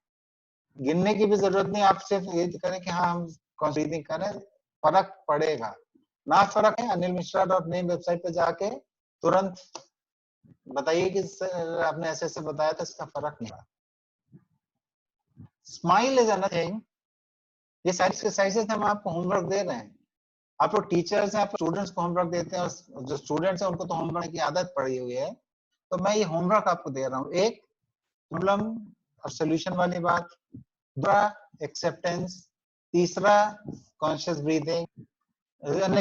गिनने की भी जरूरत नहीं, आप सिर्फ ये करें कि हाँ हम ब्रीदिंग करें, फर्क पड़ेगा। ना फर्क है, anilmishra.in वेबसाइट पे जाके तुरंत बताइए कि आपने ऐसे ऐसे बताया था, इसका फर्क नहीं पड़ा। Smile is another thing. ये सारी एक्सरसाइजेस हम आपको होमवर्क दे रहे हैं। आप लोग टीचर्स हैं, आप स्टूडेंट्स को होमवर्क देते हैं, और जो स्टूडेंट्स हैं उनको तो होमवर्क की आदत पड़ी हुई है। तो मैं ये होमवर्क आपको दे रहा हूँ। एक प्रॉब्लम और सोल्यूशन वाली बात, दूसरा एक्सेप्टेंस, तीसरा कॉन्शियस ब्रीदिंग,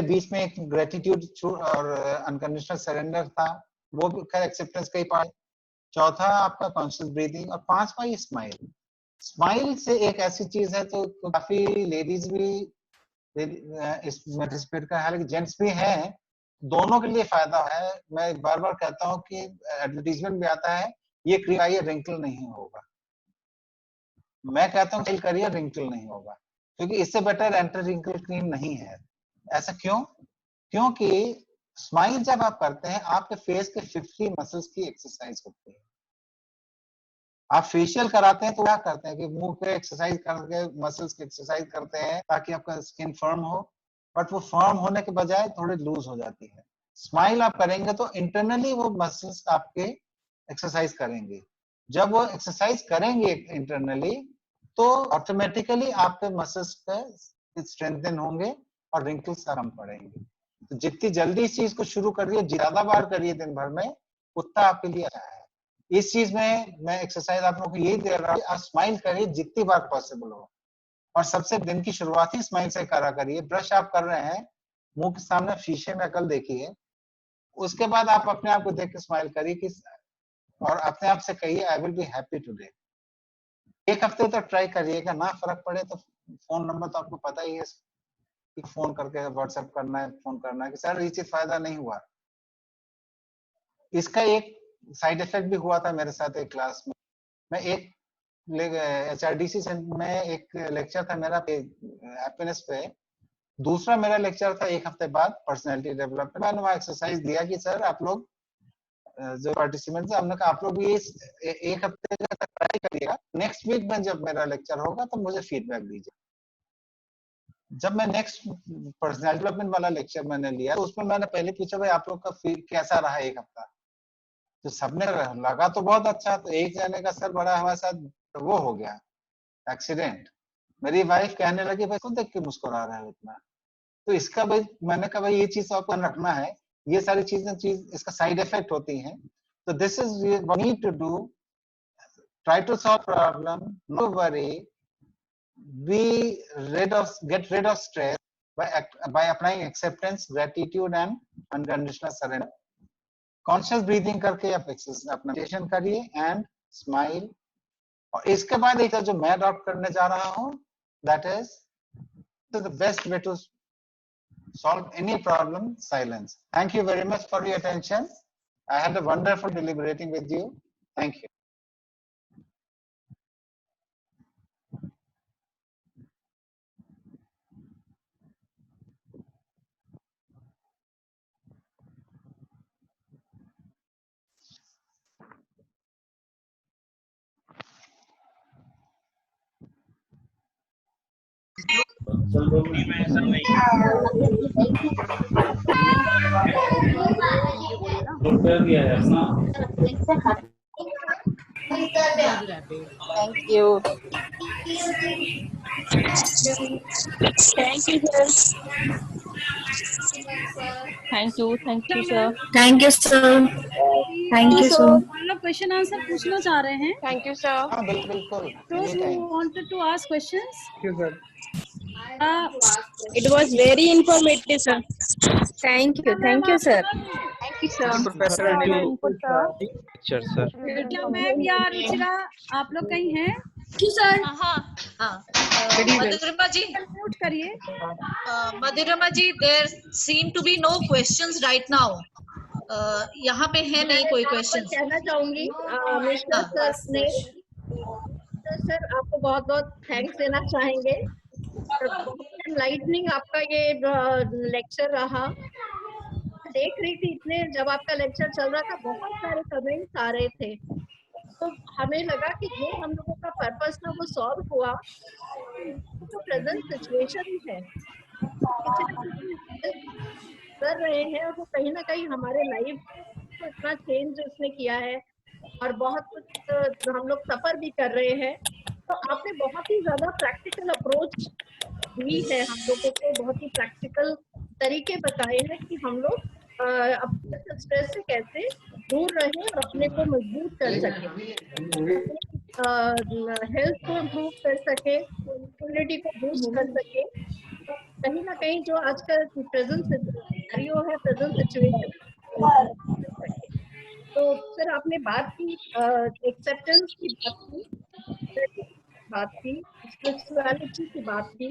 बीच में एक ग्रेटिट्यूड और अनकंडीशनल सरेंडर था, वो भी खैर एक्सेप्टेंस का ही पार्ट। चौथा आपका कॉन्शियस ब्रीदिंग, और पांचवा ये स्माइल। स्माइल से एक ऐसी चीज है तो काफी लेडीज भी इसमें पार्टिसिपेट कर, हालांकि जेंट्स भी हैं, दोनों के लिए फायदा है। मैं बार बार कहता हूँ कि एडवर्टीजमेंट भी आता है, ये क्रीम आइए रिंकल नहीं होगा। मैं कहता हूँ करिए रिंकल नहीं होगा, क्योंकि इससे बेटर एंटी रिंकल क्रीम नहीं है। ऐसा क्यों? क्योंकि स्माइल जब आप करते हैं आपके फेस के 50 मसल्स की एक्सरसाइज होती है। आप फेशियल कराते हैं तो क्या करते हैं कि मुंह पे एक्सरसाइज करके मसल्स की एक्सरसाइज करते हैं ताकि आपका स्किन फर्म हो, बट वो फर्म होने के बजाय थोड़ी लूज हो जाती है। स्माइल आप करेंगे तो इंटरनली वो मसल्स आपके एक्सरसाइज करेंगे। जब वो एक्सरसाइज करेंगे इंटरनली तो ऑटोमेटिकली आपके मसल्स पे स्ट्रेंथन होंगे और रिंकल्स कम पड़ेंगे। तो जितनी जल्दी इस चीज को शुरू करिए, ज्यादा बार करिए दिन भर में, उतना आपके लिए अच्छा है। इस चीज में मैं एक्सरसाइज आप लोगों को यही दे रहा हूँ, आप स्माइल करिए जितनी बार पॉसिबल हो, और सबसे दिन की शुरुआत ही स्माइल से करा करिए। ब्रश आप कर रहे हैं, मुंह के सामने शीशे में अकल देखिए, उसके बाद आप अपने आप को देख के स्माइल करिए कि, और अपने आप से कहिए I will be happy today. एक हफ्ते तक ट्राई करिएगा, ना फर्क पड़े तो फोन नंबर तो आपको पता ही है, फोन करके व्हाट्सएप करना है, फोन करना है कि सर ये चीज फायदा नहीं हुआ। इसका एक साइड इफेक्ट भी हुआ था मेरे साथ एक क्लास में। मैं एक HRDC में एक लेक्चर था मेरा हैप्पीनेस पे, दूसरा मेरा लेक्चर था एक हफ्ते बाद पर्सनैलिटी डेवलपमेंट। मैंने वहाँ एक्सरसाइज दिया कि सर आप लोग जो पार्टिसिपेंट्स हमने कहा आप लोग भी एक हफ्ते तक ट्राई करिएगा, नेक्स्ट वीक में जब मेरा लेक्चर होगा तो मुझे फीडबैक दीजिए। जब मैं नेक्स्ट पर्सनैलिटी डेवलपमेंट वाला लेक्चर मैंने लिया तो उसमें मैंने पहले पूछा भाई आप लोग का कैसा रहा एक हफ्ता, तो सबने लगा तो बहुत अच्छा। तो एक जने का सर बड़ा हमारे साथ वो हो गया एक्सीडेंट। मेरी वाइफ कहने लगी भाई खुद देख के मुस्कुरा रहा है इतना। तो इसका भाई मैंने कहा भाई ये चीज आपको रखना है, ये सारी चीजें इसका साइड इफेक्ट होती हैं। तो this is we need to do, try to solve problem, no worry, get rid of stress by applying acceptance, gratitude and unconditional surrender. Conscious breathing करके आप अपना मेडिटेशन करिए एंड स्माइल। और इसके बाद एक जो मैं अडॉप्ट करने जा रहा हूँ, that is the best way to solve any problem, silence. Thank you very much for your attention. I had a wonderful deliberating with you. Thank you. Thank you. Thank you, sir. Thank you, sir. Thank you, sir. Thank you, sir. हम लोग question answer पूछना चाह रहे हैं। Thank you, sir. हाँ बिल्कुल। Those who wanted to ask questions. It was very informative, sir. Thank you, sir. Thank you, sir. Professor, input, sir. Sir. क्या ma'am या रुचिरा आप लोग कहीं हैं? सर Madhurima ji, म्यूट करिए. Madhurima ji, there seem to be no questions right now. यहाँ पे है नहीं कोई मैं questions. कहना चाहूंगी मिश्रा सर ने, सर आपको बहुत बहुत थैंक्स देना चाहेंगे. और बहुत एनलाइटनिंग आपका ये लेक्चर रहा. देख रही थी इतने, जब आपका लेक्चर चल रहा था बहुत सारे कमेंट्स आ रहे थे, तो हमें लगा कि जो हम लोगों का पर्पस था वो सॉल्व हुआ. तो प्रेजेंट सिचुएशन है कर रहे हैं, और वो कहीं ना कहीं हमारे लाइफ को इतना चेंज उसने किया है, और बहुत कुछ हम लोग सफर भी कर रहे हैं. तो आपने बहुत ही ज्यादा प्रैक्टिकल अप्रोच दी है हम लोगों को, बहुत ही प्रैक्टिकल तरीके बताए हैं कि हम लोग अपने स्ट्रेस से कैसे दूर रहें और अपने को मजबूत कर सकें, हेल्थ को इम्प्रूव कर सके, इम्यूनिटी को बूस्ट कर सके. कहीं ना कहीं जो आजकल प्रेजेंट सिनेरियो है, प्रेजेंट सिचुएशन, तो फिर आपने बात की एक्सेप्टेंस की बात की, स्पिरिचुअलिटी की बात की,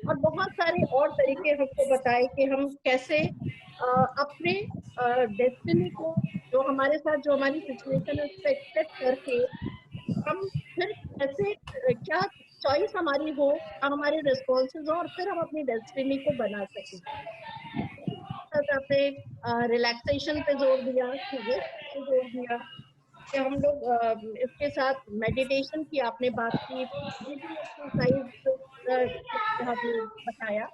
और बहुत सारे और तरीके हमको बताए कि हम कैसे अपने डेस्टिनी को, जो हमारे साथ जो हमारी सिचुएशन है उसको एक्सेप्ट करके हम फिर कैसे क्या चॉइस हमारी हो, हमारे रिस्पॉन्सेज हो, और फिर हम अपनी डेस्टिनी को बना सकें. आपने रिलैक्सेशन पे जोर दिया, पे जोर दिया कि हम लोग इसके साथ मेडिटेशन की आपने बात की, एक्सरसाइज बताया.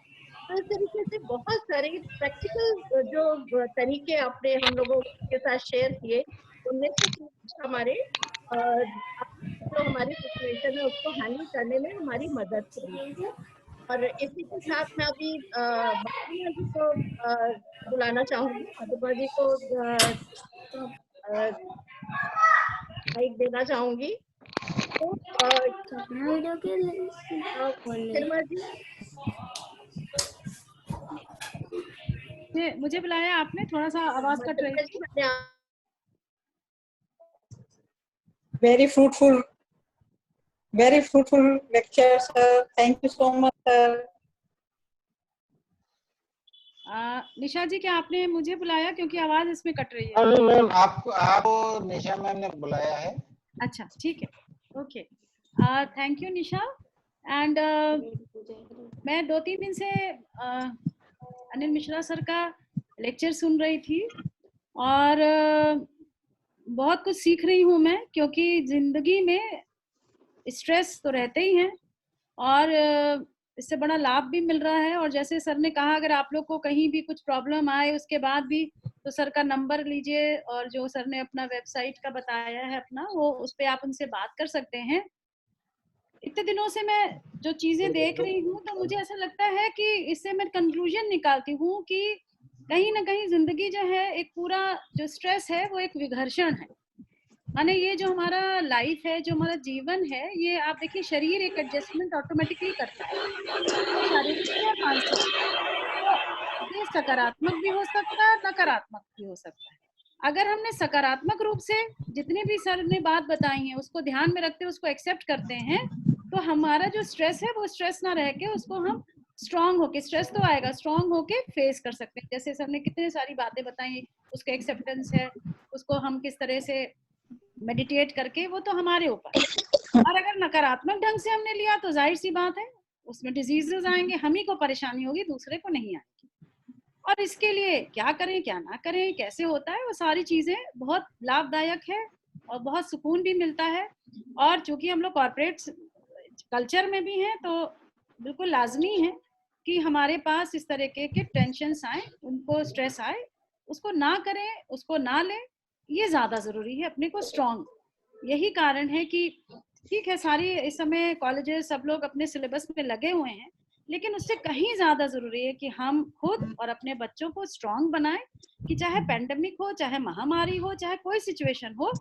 तो इस तरीके से बहुत सारे प्रैक्टिकल जो तरीके आपने हम लोगों के साथ शेयर किए, उनमें से कुछ हमारे जो हमारी सिचुएशन है उसको हैंडल करने में हमारी मदद करी. और इसी के साथ मैं अभी मधुमा जी को बुलाना चाहूंगी. मधुमा जी को माइक देना चाहूंगी. तो शर्मा जी, मुझे बुलाया आपने, थोड़ा सा आवाज कट रही जी, थी. मैंने very fruitful lecture, sir. Thank you so much, sir. निशा जी, क्या आपने मुझे बुलाया, क्योंकि आवाज इसमें कट रही है. मैम आपको निशा मैम ने बुलाया है. अच्छा, ठीक है, okay. Thank you Nisha. And मैं 2-3 दिन से अनिल मिश्रा सर का लेक्चर सुन रही थी, और बहुत कुछ सीख रही हूँ मैं, क्योंकि जिंदगी में स्ट्रेस तो रहते ही हैं, और इससे बड़ा लाभ भी मिल रहा है. और जैसे सर ने कहा, अगर आप लोग को कहीं भी कुछ प्रॉब्लम आए उसके बाद भी, तो सर का नंबर लीजिए, और जो सर ने अपना वेबसाइट का बताया है अपना, वो उस पे आप उनसे बात कर सकते हैं. इतने दिनों से मैं जो चीजें देख रही हूँ, तो मुझे ऐसा लगता है कि इससे मैं कंक्लूजन निकालती हूँ कि कहीं ना कहीं जिंदगी जो है, एक पूरा जो स्ट्रेस है वो एक विघर्षण है. माने ये जो हमारा लाइफ है, जो हमारा जीवन है, ये आप देखिए, शरीर एक एडजस्टमेंट ऑटोमेटिकली करता है, शारीरिक और मानसिक. तो ये सकारात्मक भी हो सकता है, नकारात्मक भी हो सकता है. अगर हमने सकारात्मक रूप से जितने भी सर ने बात बताई है उसको ध्यान में रखते, उसको एक्सेप्ट करते हैं, तो हमारा जो स्ट्रेस है वो स्ट्रेस ना रह के, उसको हम स्ट्रांग होके, स्ट्रेस तो आएगा, स्ट्रांग होके फेस कर सकते हैं. जैसे सर ने कितने सारी बातें बताई, उसका एक्सेप्टेंस है, उसको हम किस तरह से मेडिटेट करके, वो तो हमारे ऊपर. और अगर नकारात्मक ढंग से हमने लिया तो जाहिर सी बात है उसमें डिजीजेस आएंगे, हम ही को परेशानी होगी, दूसरे को नहीं आएगी. और इसके लिए क्या करें क्या ना करें, कैसे होता है, वो सारी चीजें बहुत लाभदायक है और बहुत सुकून भी मिलता है. और चूंकि हम लोग कॉर्पोरेट कल्चर में भी हैं, तो बिल्कुल लाजमी है कि हमारे पास इस तरह के टेंशन आए, उनको स्ट्रेस आए, उसको ना करें, उसको ना लें. ये ज्यादा जरूरी है, अपने को स्ट्रांग. यही कारण है कि ठीक है, सारी इस समय कॉलेजेस सब लोग अपने सिलेबस में लगे हुए हैं, लेकिन उससे कहीं ज्यादा जरूरी है कि हम खुद और अपने बच्चों को स्ट्रांग बनाएं, कि चाहे पेंडेमिक हो, चाहे महामारी हो, चाहे कोई सिचुएशन हो,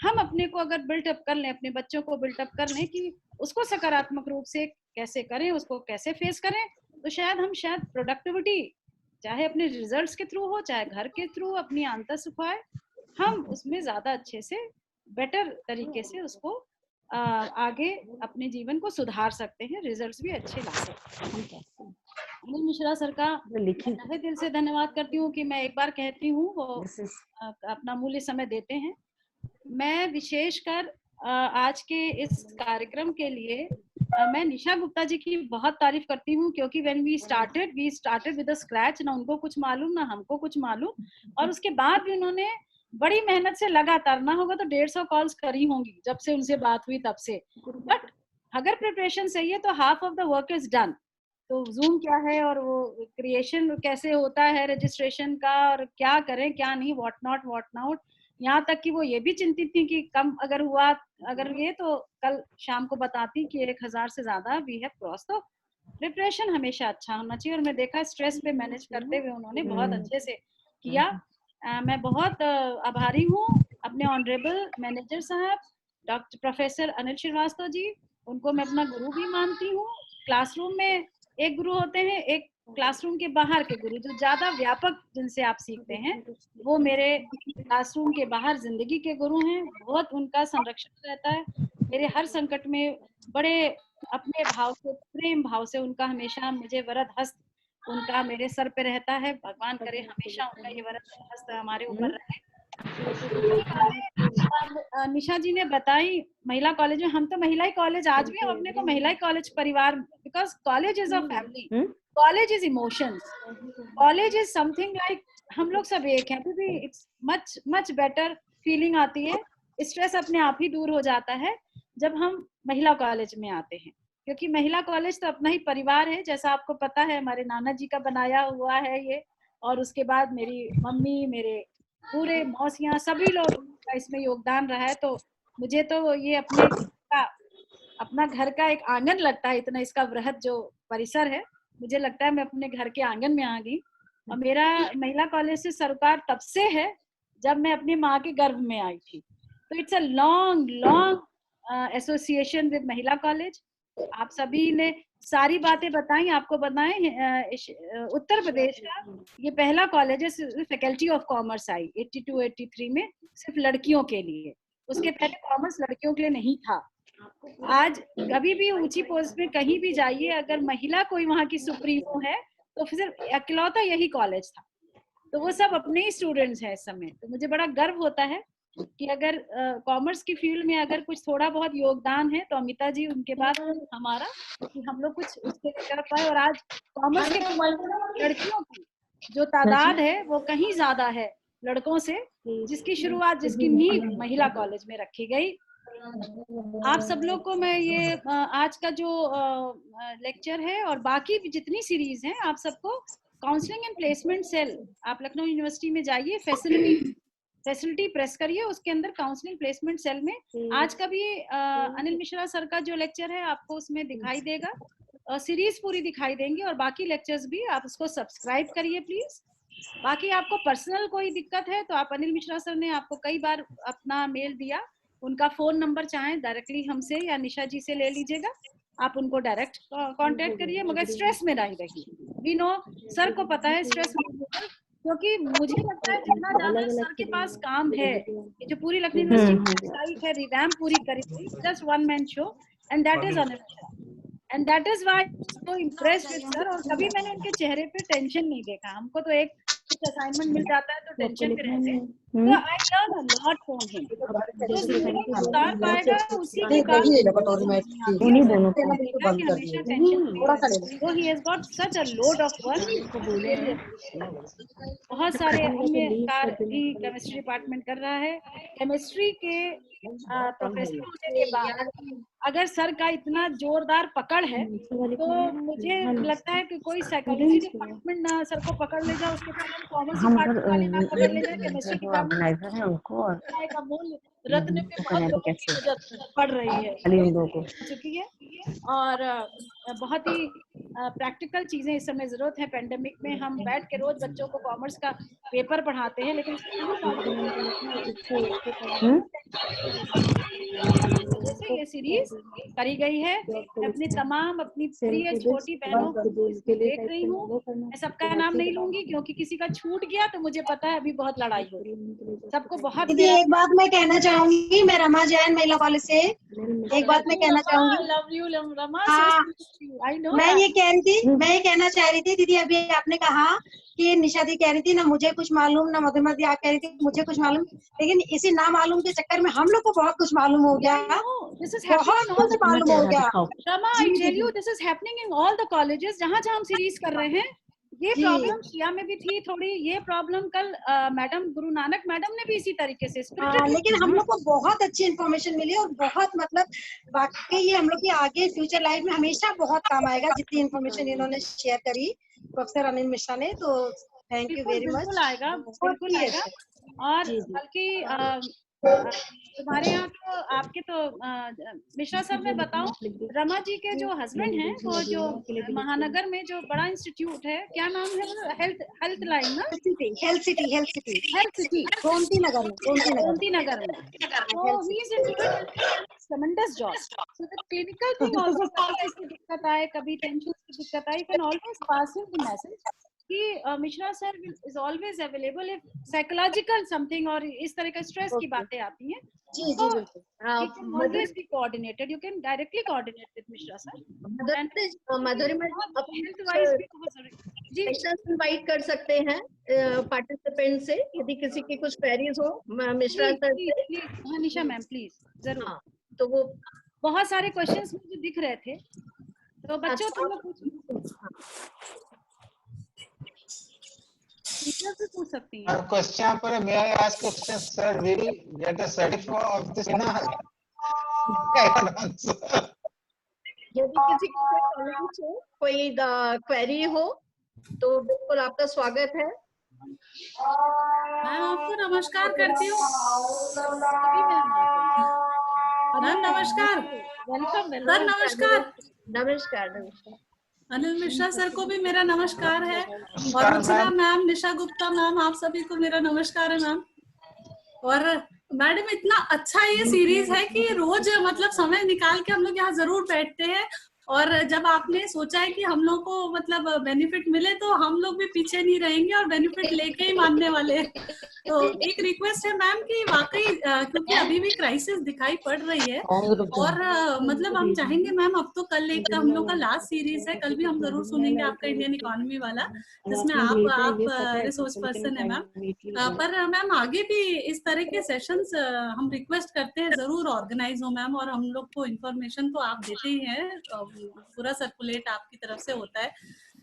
हम अपने को अगर बिल्टअप कर लें, अपने बच्चों को बिल्टअप कर लें कि उसको सकारात्मक रूप से कैसे करें, उसको कैसे फेस करें, तो शायद प्रोडक्टिविटी, चाहे अपने रिजल्ट्स के थ्रू हो, चाहे घर के थ्रू, अपनी आंतर सुखाए, हम उसमें ज्यादा अच्छे से, बेटर तरीके से उसको आगे अपने जीवन को सुधार सकते हैं, रिजल्ट्स भी अच्छे ला सकते हैं। अनिल मिश्रा सर का तहे दिल से धन्यवाद करती हूँ कि मैं एक बार कहती हूँ वो अपना मूल्य समय देते हैं। मैं विशेषकर आज के इस कार्यक्रम के लिए मैं निशा गुप्ता जी की बहुत तारीफ करती हूँ, क्योंकि when we started with the scratch, ना उनको कुछ मालूम ना हमको कुछ मालूम, और उसके बाद भी उन्होंने बड़ी मेहनत से लगातार, ना होगा तो 150 कॉल्स करी होंगी जब से उनसे बात हुई तब से। बट अगर प्रिपरेशन सही है तो half of the work is done. तो जूम क्या है और वो क्रिएशन कैसे होता है रजिस्ट्रेशन का, और क्या करें क्या नहीं, व्हाट नॉट, यहाँ तक कि वो ये भी चिंतित थी कि कम अगर हुआ, अगर ये तो कल शाम को बताती कि 1000 से ज्यादा वी हैव क्रॉस। तो प्रिपरेशन हमेशा अच्छा होना चाहिए, और मैं देखा स्ट्रेस पे मैनेज करते हुए उन्होंने बहुत अच्छे से किया। मैं बहुत आभारी हूँ अपने ऑनरेबल मैनेजर साहब डॉक्टर प्रोफेसर अनिल श्रीवास्तव जी, उनको मैं अपना गुरु भी मानती हूँ। क्लासरूम में एक गुरु होते हैं, एक क्लासरूम के बाहर के गुरु, जो ज्यादा व्यापक जिनसे आप सीखते हैं, वो मेरे क्लासरूम के बाहर जिंदगी के गुरु हैं। बहुत उनका संरक्षण रहता है मेरे हर संकट में, बड़े अपने भाव से, प्रेम भाव से उनका हमेशा मुझे वरद हस्त उनका मेरे सर पे रहता है। भगवान करे हमेशा उनका ये वरद हस्त हमारे ऊपर रहे। निशा जी ने बताई महिला कॉलेज में, हम तो महिला ही कॉलेज, आज भी हम अपने को महिला ही कॉलेज परिवार, because college is a family, college is emotions, college is something like हम लोग सब एक हैं। तो भी इट्स मच बेटर फीलिंग आती है, स्ट्रेस अपने आप ही दूर हो जाता है जब हम महिला कॉलेज में आते हैं, क्योंकि महिला कॉलेज तो अपना ही परिवार है। जैसा आपको पता है हमारे नाना जी का बनाया हुआ है ये, और उसके बाद मेरी मम्मी, मेरे पूरे मौसियां, सभी लोग का इसमें योगदान रहा है। तो मुझे तो ये अपना घर का एक आंगन लगता है, इतना इसका वृहद जो परिसर है, मुझे लगता है मैं अपने घर के आंगन में आ गई। और मेरा महिला कॉलेज से सरोकार तब से है जब मैं अपनी माँ के गर्भ में आई थी। तो it's a long association with महिला कॉलेज। आप सभी ने सारी बातें बताई, आपको बताएं उत्तर प्रदेश का ये पहला कॉलेज है फैकल्टी ऑफ कॉमर्स आई 82-83 में, सिर्फ लड़कियों के लिए। उसके पहले कॉमर्स लड़कियों के लिए नहीं था। आज कभी भी ऊंची पोस्ट में कहीं भी जाइए, अगर महिला कोई वहाँ की सुप्रीमो है तो फिर इकलौता यही कॉलेज था। तो वो सब अपने ही स्टूडेंट्स हैं इस समय। तो मुझे बड़ा गर्व होता है कि अगर कॉमर्स की फील्ड में अगर कुछ थोड़ा बहुत योगदान है तो अमिता जी, उनके बाद हमारा, कि हम लोग कुछ उसके कर पाए। और आज कॉमर्स के लड़कियों की जो तादाद है वो कहीं ज्यादा है लड़कों से, जिसकी शुरुआत, जिसकी नींव महिला कॉलेज में रखी गई। आप सब लोग को मैं ये आज का जो लेक्चर है और बाकी जितनी सीरीज हैं, आप सबको काउंसलिंग एंड प्लेसमेंट सेल, आप लखनऊ यूनिवर्सिटी में जाइए, फैसिलिटी प्रेस करिए, उसके अंदर काउंसलिंग प्लेसमेंट सेल में आज का भी अनिल मिश्रा सर का जो लेक्चर है आपको उसमें दिखाई देगा, सीरीज पूरी दिखाई देंगी, और बाकी लेक्चर्स भी आप उसको सब्सक्राइब करिए प्लीज। बाकी आपको पर्सनल कोई दिक्कत है तो आप, अनिल मिश्रा सर ने आपको कई बार अपना मेल दिया, उनका फोन नंबर चाहे डायरेक्टली हमसे या निशा जी से ले लीजिएगा, आप उनको डायरेक्ट कांटेक्ट करिए, मगर स्ट्रेस में नहीं रहिए। वी नो, सर को पता है स्ट्रेस, क्योंकि मुझे लगता है जितना ज्यादा सर के पास काम है, ये जो पूरी लखनऊ यूनिवर्सिटी साइट है रिवैम्प पूरी करी थी, just one man show, and that is Anil Mishra, and that is why so impressed with sir. और कभी मैंने उनके चेहरे पे टेंशन नहीं देखा। हमको तो एक कुछ असाइनमेंट मिल जाता है तो टेंशन पे रहते हैं, तो I learn a lot from him. जो जिंदगी को उतार पाएगा उसी के काम हमेशा टेंशन, तो he has got such a load of work. बहुत सारे अन्य कार्य भी केमिस्ट्री डिपार्टमेंट कर रहा है। केमिस्ट्री के प्रोफेसर होने के बाद अगर सर का इतना जोरदार पकड़ है तो मुझे लगता है कि कोई साइकोलॉजी डिपार्टमेंट ना सर को पकड़ ले जाए, उसके बाद हम कॉमर्स डिपार्टमेंट वाले ना पकड़ ले जाए, केमिस्ट्री डिपार्टमेंट एक अमूल्य रत्न पे बहुत लोगों की जरूरत पड़ रही है, चुकी है। और बहुत ही प्रैक्टिकल चीजें इस समय जरूरत है। पेंडेमिक में हम बैठ के रोज बच्चों को कॉमर्स का पेपर पढ़ाते हैं, लेकिन से ये सीरीज करी गई है। मैं अपनी तमाम अपनी प्रिय छोटी बहनों को इसको देख रही हूँ। मैं सबका नाम नहीं लूंगी क्योंकि किसी का छूट गया तो मुझे पता है अभी बहुत लड़ाई होगी। सबको बहुत दीदी एक बात मैं कहना चाहूंगी, मैं रमा जैन महिला कॉलेज से एक बात मैं कहना चाहूंगी। Love you Rama. हाँ, आई नो। मैं ये कहना चाह रही थी दीदी, अभी आपने कहा कि निशा दी कह रही थी ना मुझे कुछ मालूम, ना मधुमा दी आप कह रही थी मुझे कुछ मालूम, लेकिन इसी ना मालूम के चक्कर में हम लोग को बहुत कुछ मालूम हो गया, बहुत कुछ मालूम हो गया। Rama, I tell you this is happening in all the colleges जहाँ हम सीरीज कर रहे हैं। ये प्रॉब्लम शिया में भी थी थोड़ी, ये प्रॉब्लम कल मैडम गुरु नानक मैडम ने भी इसी तरीके से लेकिन हम लोग को बहुत अच्छी इन्फॉर्मेशन मिली और बहुत मतलब वाकई ये हम लोग की आगे फ्यूचर लाइफ में हमेशा बहुत काम आएगा, जितनी इन्फॉर्मेशन इन्होंने शेयर करी प्रोफेसर अनिल मिश्रा ने। तो थैंक यू वेरी मच। बिल्कुल आएगा, बिल्कुल आएगा। और बल्कि तुम्हारे यहाँ तो आपके तो मिश्रा सर, मैं बताऊं रमा जी के जो हस्बैंड हैं वो जो महानगर में जो बड़ा इंस्टीट्यूट है, क्या नाम है, हेल्थ लाइन ना, हेल्थ सिटी गोमती नगर में। So he is doing tremendous job. So the clinical thing also, कभी किसी दिक्कत आए, कभी टेंशन की दिक्कत आए, you can always pass him the message कि Mishra sir is always available if psychological something और इस तरह का स्ट्रेस की बातें आती हैं। जी तो you can always be coordinated. You can directly coordinate with Mishra sir. Madhurima health wise भी बहुत जरूरी। जी, इनवाइट कर सकते हैं पार्टिसिपेंट से, यदि किसी की कुछ क्वेरीज हो मिश्रा सर से। हाँ निशा मैम प्लीज जरूर। हाँ, तो वो बहुत सारे क्वेश्चंस मुझे दिख रहे थे, तो बच्चों तुम लोग पूछ सकती हैं। Question पर may I ask question, sir? Will we get a certificate of this? यदि किसी को कोई कॉलेज हो, कोई क्वेरी हो तो बिल्कुल आपका स्वागत है। मैम आपको नमस्कार करती हूँ। मैम नमस्कार। वेलकम सर नमस्कार। नमस्कार। अनिल मिश्रा सर को भी मेरा नमस्कार है, और रुचिरा मैम, निशा गुप्ता मैम, आप सभी को मेरा नमस्कार है मैम। और मैडम इतना अच्छा ये सीरीज है कि रोज मतलब समय निकाल के हम लोग यहाँ जरूर बैठते हैं, और जब आपने सोचा है कि हम लोग को मतलब बेनिफिट मिले तो हम लोग भी पीछे नहीं रहेंगे और बेनिफिट लेके ही मानने वाले हैं। तो एक रिक्वेस्ट है मैम कि वाकई क्योंकि अभी भी क्राइसिस दिखाई पड़ रही है, और मतलब हम चाहेंगे मैम, अब तो कल एक हम लोग का लास्ट सीरीज है, कल भी हम जरूर सुनेंगे आपका इंडियन इकोनॉमी वाला, जिसमें आप रिसोर्स पर्सन है मैम। पर मैम आगे भी इस तरह के सेशंस हम रिक्वेस्ट करते हैं जरूर ऑर्गेनाइज हो मैम, और हम लोग को इन्फॉर्मेशन तो आप देते ही हैं, पूरा सर्कुलेट आपकी तरफ से होता है,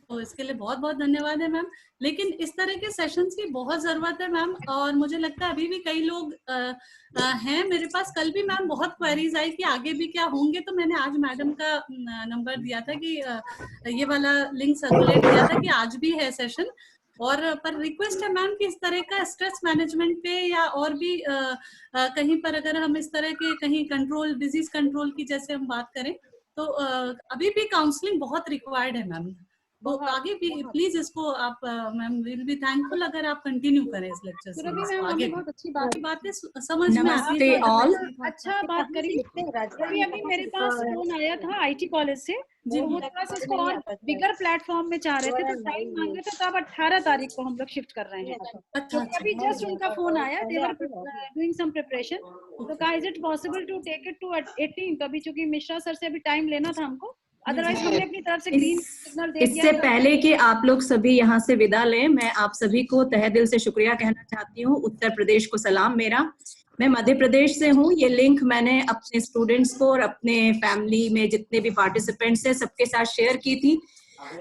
तो इसके लिए बहुत बहुत धन्यवाद है मैम। लेकिन इस तरह के सेशंस की बहुत जरूरत है मैम, और मुझे लगता है अभी भी कई लोग हैं मेरे पास। कल भी मैम बहुत क्वेरीज आई कि आगे भी क्या होंगे, तो मैंने आज मैडम का नंबर दिया था कि ये वाला लिंक सर्कुलेट किया था कि आज भी है सेशन। और पर रिक्वेस्ट है मैम कि इस तरह का स्ट्रेस मैनेजमेंट पे या और भी कहीं पर अगर हम इस तरह के कहीं कंट्रोल, डिजीज कंट्रोल की जैसे हम बात करें, तो अभी भी काउंसलिंग बहुत रिक्वायर्ड है मैम। तो आगे भी प्लीज इसको आप मैम विल बी थैंकफुल अगर आप कंटिन्यू करें इस लेक्चर से। आगे बहुत अच्छी बातें समझ में आती है। अच्छा बात करी। अभी मेरे पास फोन आया था आईटी कॉलेज से, वो मुझे पास इसको और बिगर प्लेटफॉर्म में चाह रहे थे, तो टाइम मांग रहे थे, तो अब 18 तारीख को हम लोग शिफ्ट कर रहे हैं। तो अभी जस्ट उनका फोन आया, दे वर डूइंग सम प्रिपरेशन, तो कहा is it possible to take it to 18। तो अभी चूंकि मिश्रा सर से अभी टाइम लेना था हमको, अदरवाइज हमने अपनी तरफ से ग्रीन सिग्नल दे दिया। इससे पहले कि आप लोग सभी यहाँ से विदा लें, मैं आप सभी को तहे दिल से शुक्रिया कहना चाहती हूँ। उत्तर प्रदेश को सलाम मेरा। मैं मध्य प्रदेश से हूँ। ये लिंक मैंने अपने स्टूडेंट्स को और अपने फैमिली में जितने भी पार्टिसिपेंट्स हैं सबके साथ शेयर की थी।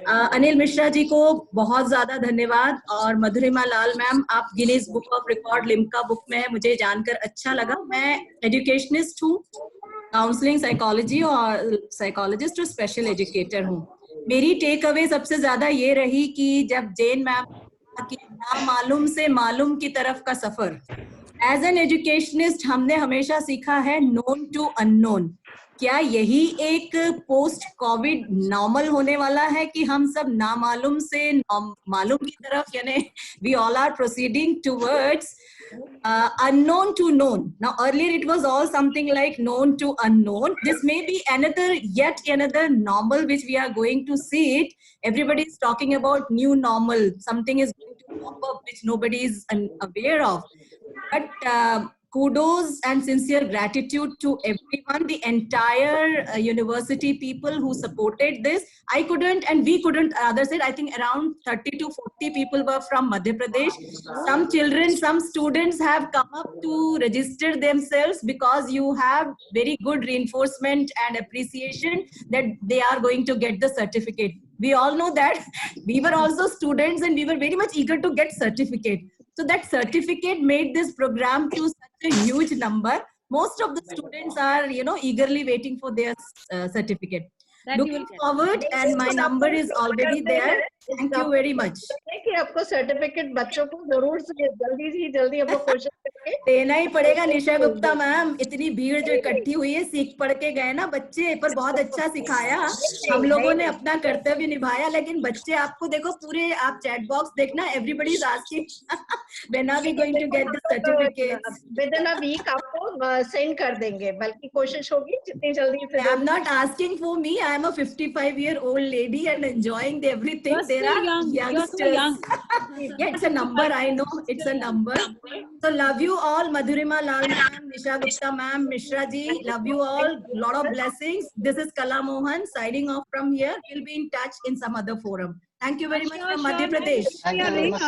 अनिल मिश्रा जी को बहुत ज्यादा धन्यवाद, और मधुरिमा लाल मैम आप Guinness book of record Limca book में है, मुझे जानकर अच्छा लगा। मैं एजुकेशनिस्ट हूँ, काउंसलिंग साइकोलॉजी और साइकोलॉजिस्ट और स्पेशल एजुकेटर हूँ। मेरी टेक अवे सबसे ज्यादा ये रही कि जब जैन मैम की नामालूम से मालूम की तरफ का सफर, एज एन एजुकेशनिस्ट हमने हमेशा सीखा है नोन टू अननोन। क्या यही एक पोस्ट कोविड नॉर्मल होने वाला है कि हम सब नामालूम से मालूम की तरफ, यानी we all are proceeding towards unknown to known. Now earlier it was all something like known to unknown. This may be yet another normal which we are going to see it. Everybody is talking about new normal. Something is going to pop up which nobody is aware of. But kudos and sincere gratitude to everyone, the entire university people who supported this. I couldn't, and we couldn't, others said, I think around 30 to 40 people were from Madhya Pradesh. Some children, some students have come up to register themselves because you have very good reinforcement and appreciation that they are going to get the certificate. We all know that we were also students and we were very much eager to get certificate. So that certificate made this program to such a huge number. Most of the students are, eagerly waiting for their certificate. Looking forward, and my number is already there. Thank you very much. कि आपको certificate बच्चों को जरूर से जल्दी आपको कोशिश करके देना ही पड़ेगा निशा गुप्ता मैम। इतनी भीड़ जो इकट्ठी हुई है, सीख पढ़ के गए ना बच्चे, पर बहुत अच्छा सिखाया। हम लोगों ने अपना कर्तव्य निभाया, लेकिन बच्चे आपको देखो पूरे, आप चैट बॉक्स देखना, everybody is asking when are we going to get the certificate. Within a week आपको सेंड कर देंगे, बल्कि कोशिश होगी जितनी जल्दी से। I am not asking for me, I am a 55-year-old lady and enjoying everything. There are youngsters. Yeah, it's a number, I know, it's a number. So love you all, Madhurima Lal ma'am, Nisha Gupta ma'am, Mishra ji, love you all, lot of blessings. This is Kala Mohan signing off from here. We'll be in touch in some other forum. Thank you very much from Madhya Pradesh.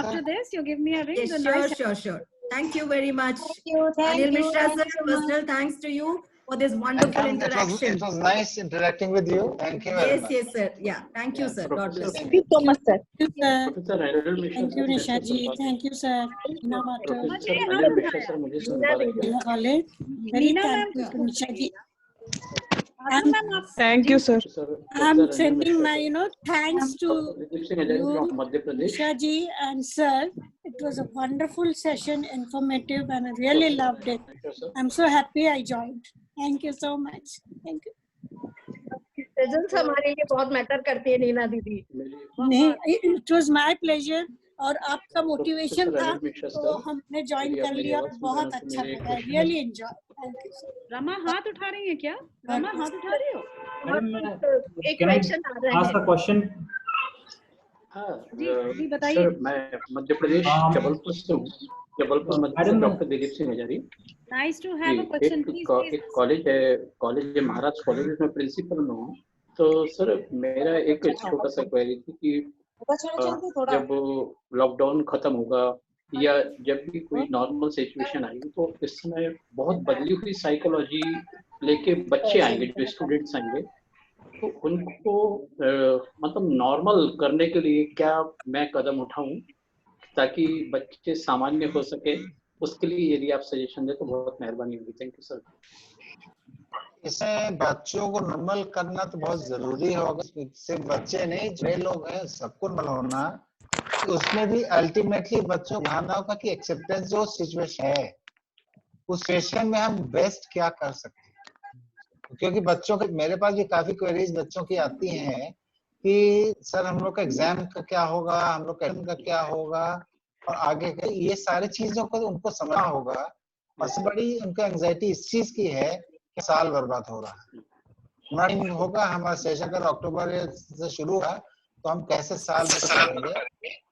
After this, you give me a ring. Yes, sure. Thank you very much. Anil Mishra sir, personal thanks to you for this wonderful interaction. It was nice interacting with you. Thank you very much. Yes, sir. Yeah, thank you, sir. God bless. Thank you so much, sir. Thank you, Nisha ji. Thank you, sir. Very thankful to Nisha ji. Thank you, sir. I'm sending my, thanks to you, Nisha ji and sir. It was a wonderful session, informative, and I really loved it. I'm so happy I joined. Thank you so much. Thank you. Presence हमारे लिए बहुत matter करती है नीना दीदी। नहीं, it was my pleasure और आपका motivation था तो हमने ज्वाइन कर लिया, बहुत अच्छा लगा, really enjoy. Thank you sir. Rama हाथ उठा रही है क्या? रमा हाथ उठा रही हो? एक क्वेश्चन आ रहा है। क्वेश्चन जी बताइए। सर मैं मध्य प्रदेश जबलपुर से हूँ, Jabalpur Madhya Pradesh, doctor Dilip Singh Hazari. Nice to have a question please. एक कॉलेज है महाराज कॉलेज, में प्रिंसिपल में हूँ। तो सर मेरा एक छोटा सा क्वेरी थी कि जब लॉकडाउन खत्म होगा या जब भी कोई नॉर्मल सिचुएशन आएगी, तो इस समय बहुत बदली हुई साइकोलॉजी लेके बच्चे आएंगे, जो स्टूडेंट्स आएंगे, तो उनको मतलब नॉर्मल करने के लिए क्या मैं कदम उठाऊं ताकि बच्चे सामान्य हो सके, उसके लिए यदि आप सजेशन दें तो बहुत मेहरबानी होगी। Thank you sir. इसमें बच्चों को नॉर्मल करना तो बहुत जरूरी होगा, सिर्फ बच्चे नहीं, जो लोग हैं सबको नॉर्मल होना। उसमें भी अल्टीमेटली बच्चों को ध्यान होगा कि एक्सेप्टेंस जो सिचुएशन है, उस सिचुएशन में हम बेस्ट क्या कर सकते हैं। क्योंकि बच्चों के, मेरे पास भी काफी क्वेरीज बच्चों की आती हैं कि सर हम लोग का एग्जाम का क्या होगा, हम लोग का क्या होगा, और आगे का, ये सारी चीजों को उनको समझना होगा। और सबसे बड़ी उनका एंजाइटी इस चीज की है कि साल बर्बाद हो रहा है। हमारा होगा, हमारा सेशन अगर अक्टूबर से शुरू हुआ तो हम कैसे साल करेंगे,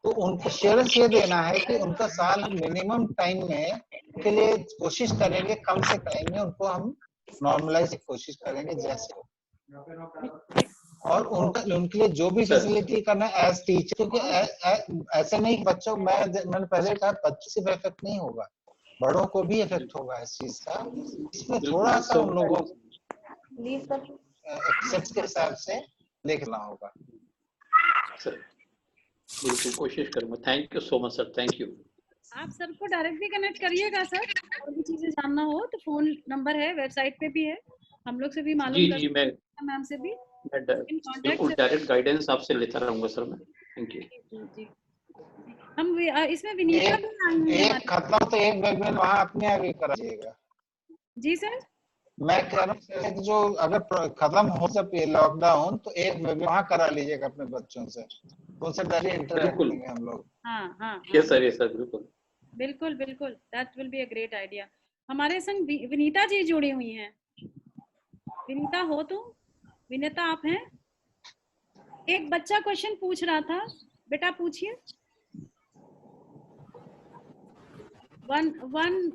तो उनको एश्योरेंस ये देना है कि उनका साल मिनिमम टाइम में उनके लिए कोशिश करेंगे, कम से टाइम में उनको हम नॉर्मलाइज की कोशिश करेंगे जैसे हो। और उनके लिए जो भी फैसिलिटी करना है एज टीचर, क्योंकि ऐसे नहीं बच्चों, मैंने पहले कहा बच्चों से इफेक्ट नहीं होगा, बड़ों को भी इफेक्ट होगा इस चीज का। इसमें थोड़ा सा उन लोगों एक्सेप्ट के हिसाब से देखना होगा। सर बिल्कुल कोशिश करूंगा। Thank you so much sir. Thank you. आप सर को डायरेक्टली कनेक्ट करिएगा सर, और भी चीजें जानना हो तो फोन नंबर है, वेबसाइट पे भी है, हम लोग से भी मालूम कर, जी मैं मैम से भी बिल्कुल डायरेक्ट गाइडेंस आपसे लेता रहूंगा सर मैं। Thank you. हम इसमें विनीता भी एक खत्म तो एक बैग में वहां अपने आप ही कराइएगा। जी सर। मैं कह रहा हूँ कि जो अगर खत्म हो सके लॉकडाउन तो एक वहाँ करा लीजिएगा अपने बच्चों से, उनसे डायरेक्ट इंटरेक्ट करेंगे हम लोग। हाँ हाँ यस सर बिल्कुल बिल्कुल बिल्कुल, that will be a great idea. हमारे संग विनीता जी जुड़ी हुई हैं। विनीता हो तुम? विनीता आप हैं? एक बच्चा क्वेश्चन पूछ रहा था, बेटा पूछिए। One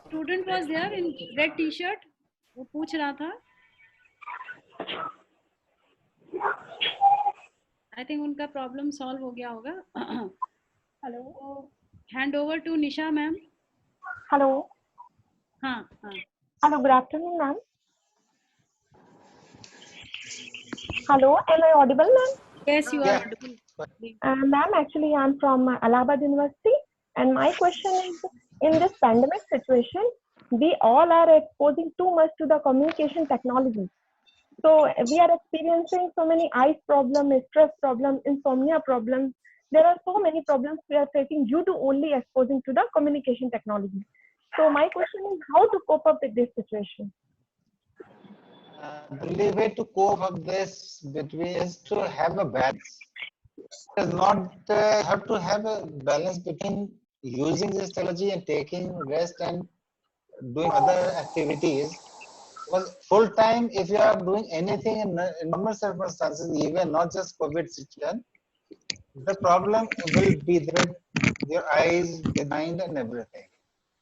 student was there in red T shirt, वो पूछ रहा था। आई थिंक उनका प्रॉब्लम सॉल्व हो गया होगा। Hello, hand over to Nisha ma'am. Hello. हाँ हाँ। Hello, good afternoon ma'am. Hello, am I audible, ma'am? Yes, you are audible. Ma'am, actually, I'm from Allahabad University, and my question is: in this pandemic situation, we all are exposing too much to the communication technology. So we are experiencing so many eyes problems, stress problems, insomnia problems. There are so many problems we are facing due to only exposing to the communication technology. So my question is, how to cope up with this situation? The only way to cope up this between is to have a balance. It is not have to have a balance between using this technology and taking rest and doing other activities. Because full time, if you are doing anything in normal circumstances, even not just COVID situation, the problem will be there, your eyes, the mind, and everything.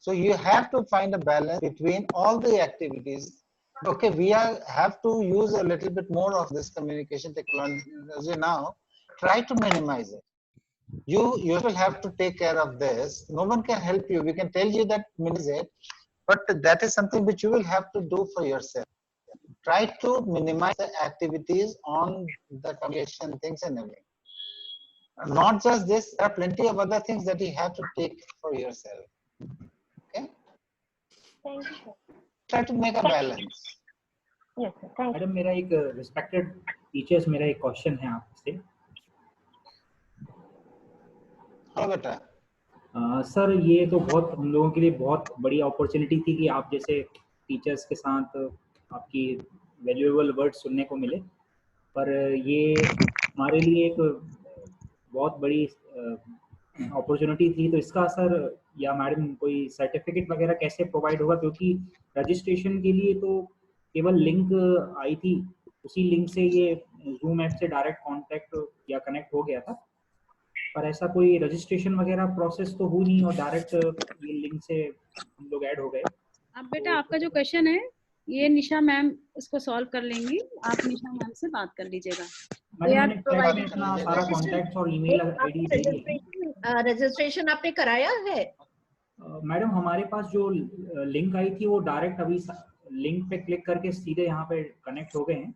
So you have to find a balance between all the activities. Okay, we have to use a little bit more of this communication technology now. Try to minimize it. You will have to take care of this. No one can help you. We can tell you that minimize it, but that is something which you will have to do for yourself. Try to minimize the activities on the communication things and everything. Not just this, there are plenty of other things that you have to take for yourself. Okay? Thank you, sir. Try to make a balance. Yes, sir. Thank you. Madam, मेरा एक respected teachers मेरा एक question है आपसे। हाँ बेटा। Sir, ये तो बहुत हम लोगों के लिए बहुत बड़ी अपॉर्चुनिटी थी कि आप जैसे टीचर्स के साथ आपकी वैल्यूएबल वर्ड सुनने को मिले, पर ये हमारे लिए एक बहुत बड़ी अपॉर्चुनिटी थी। तो इसका सर या मैडम कोई सर्टिफिकेट वगैरह कैसे प्रोवाइड होगा? क्योंकि रजिस्ट्रेशन के लिए तो केवल लिंक आई थी, उसी लिंक से ये जूम ऐप से डायरेक्ट कांटेक्ट या कनेक्ट हो गया था, पर ऐसा कोई रजिस्ट्रेशन वगैरह प्रोसेस तो हुई नहीं और डायरेक्ट ये लिंक से हम लोग ऐड हो गए। अब बेटा, आपका जो क्वेश्चन है ये निशा मैम इसको सॉल्व कर लेंगी, आप निशा मैम से बात कर लीजिएगा। सारा कॉन्टैक्ट और ईमेल आईडी दे दी। रजिस्ट्रेशन आपने कराया है? मैडम, हमारे पास जो लिंक आई थी वो डायरेक्ट अभी लिंक पे क्लिक करके सीधे यहाँ पे कनेक्ट हो गए हैं।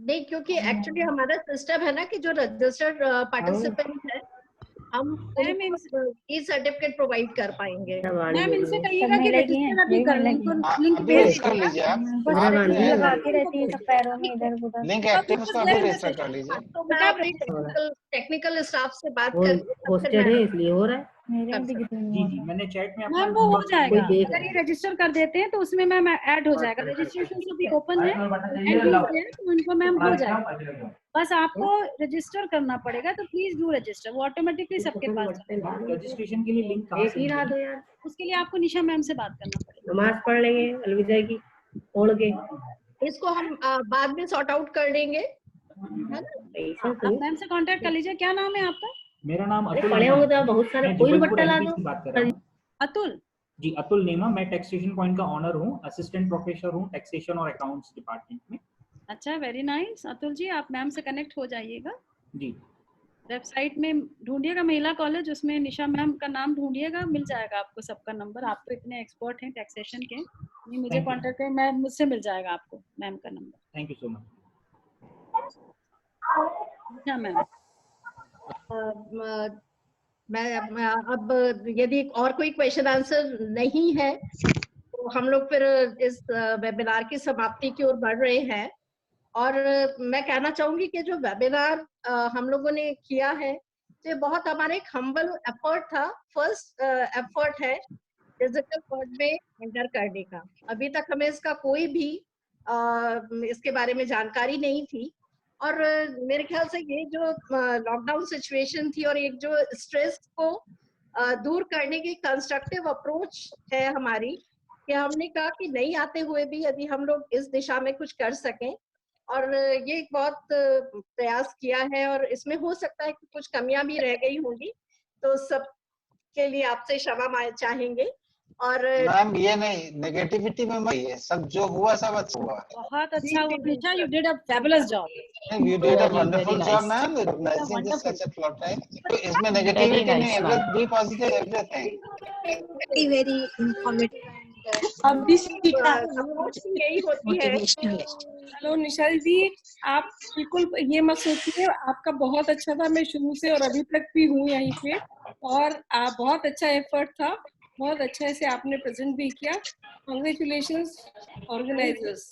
नहीं, क्योंकि एक्चुअली हमारा सिस्टम है ना कि जो रजिस्टर्ड पार्टिसिपेंट है हम ई सर्टिफिकेट प्रोवाइड कर पाएंगे। मैम इनसे कहिएगा कि रजिस्टर अभी कर लें, लिंक भेज कर लीजिए आप। लिंक एक्टिव उसको अभी रजिस्टर कर लीजिए। तो मैं अपने टेक्निकल स्टाफ से बात करके इसलिए हो रहा है। जी, मैंने चैट में मैम वो हो जाएगा। अगर ये रजिस्टर कर देते हैं तो उसमें मैम ऐड हो जाएगा। रजिस्ट्रेशन तो भी ओपन है, तो उनको मैम हो जाएगा। बस आपको रजिस्टर करना पड़ेगा, तो प्लीज डू रजिस्टर, वो ऑटोमेटिकली सबके पास रजिस्ट्रेशन के लिए लिंक कहां से दो यार? उसके लिए आपको निशा मैम से बात करना पड़ेगा। नमाज पढ़ लेंगे अलविदा की ओढ़ के, इसको हम बाद में सॉर्ट आउट कर लेंगे, है ना? आप मैम से कांटेक्ट कर लीजिए। क्या नाम है आपका? मेरा नाम अतुल। पढ़े होंगे तो बहुत सारे, कोई दुपट्टा ला दो। अतुल जी, अतुल नेमा। मैं टैक्सेशन पॉइंट का ऑनर हूँ, असिस्टेंट प्रोफेसर हूँ टैक्सेशन और अकाउंट्स डिपार्टमेंट में। अच्छा, वेरी नाइस। अतुल जी, आप मैम से कनेक्ट हो जाइएगा। जी, वेबसाइट में ढूंढिएगा महिला कॉलेज, उसमें निशा मैम का नाम ढूंढिएगा, मिल जाएगा आपको सबका नंबर। आप तो इतने एक्सपर्ट हैं टैक्सेशन के, नहीं मुझे कांटेक्ट करें, मैं मुझसे मिल जाएगा आपको मैम का number. Thank you so much. अच्छा मैम, मैं अब यदि और कोई क्वेश्चन आंसर नहीं है तो हम लोग फिर इस वेबिनार की समाप्ति की ओर बढ़ रहे हैं। और मैं कहना चाहूंगी कि जो वेबिनार हम लोगों ने किया है, ये बहुत हमारा एक हम्बल एफर्ट था, फर्स्ट एफर्ट है डिजिटल वर्ल्ड में एंटर करने का। अभी तक हमें इसका कोई भी इसके बारे में जानकारी नहीं थी, और मेरे ख्याल से ये जो लॉकडाउन सिचुएशन थी और एक जो स्ट्रेस को दूर करने की कंस्ट्रक्टिव अप्रोच है हमारी, कि हमने कहा कि नहीं आते हुए भी यदि हम लोग इस दिशा में कुछ कर सकें, और ये एक बहुत प्रयास किया है, और इसमें हो सकता है कि कुछ कमियां भी रह गई होंगी, तो सब के लिए आपसे क्षमा चाहेंगे। और मैम ये नहीं, नेगेटिविटी में मत, ये सब जो हुआ सब अच्छा हुआ। बहुत अच्छा हुआ Nisha, you did a fabulous job. You did a wonderful job, ma'am, organizing this such a plot time. तो इसमें नेगेटिविटी नहीं, be positive everything. Very informative. अभी यही होती है। हेलो निशा दीदी, आप बिल्कुल ये मत सोचिए, आपका बहुत अच्छा था, मैं शुरू से और अभी तक भी हूँ यहीं पे, और बहुत अच्छा एफर्ट था, बहुत अच्छा से आपने प्रेजेंट भी किया। Congratulations organisers.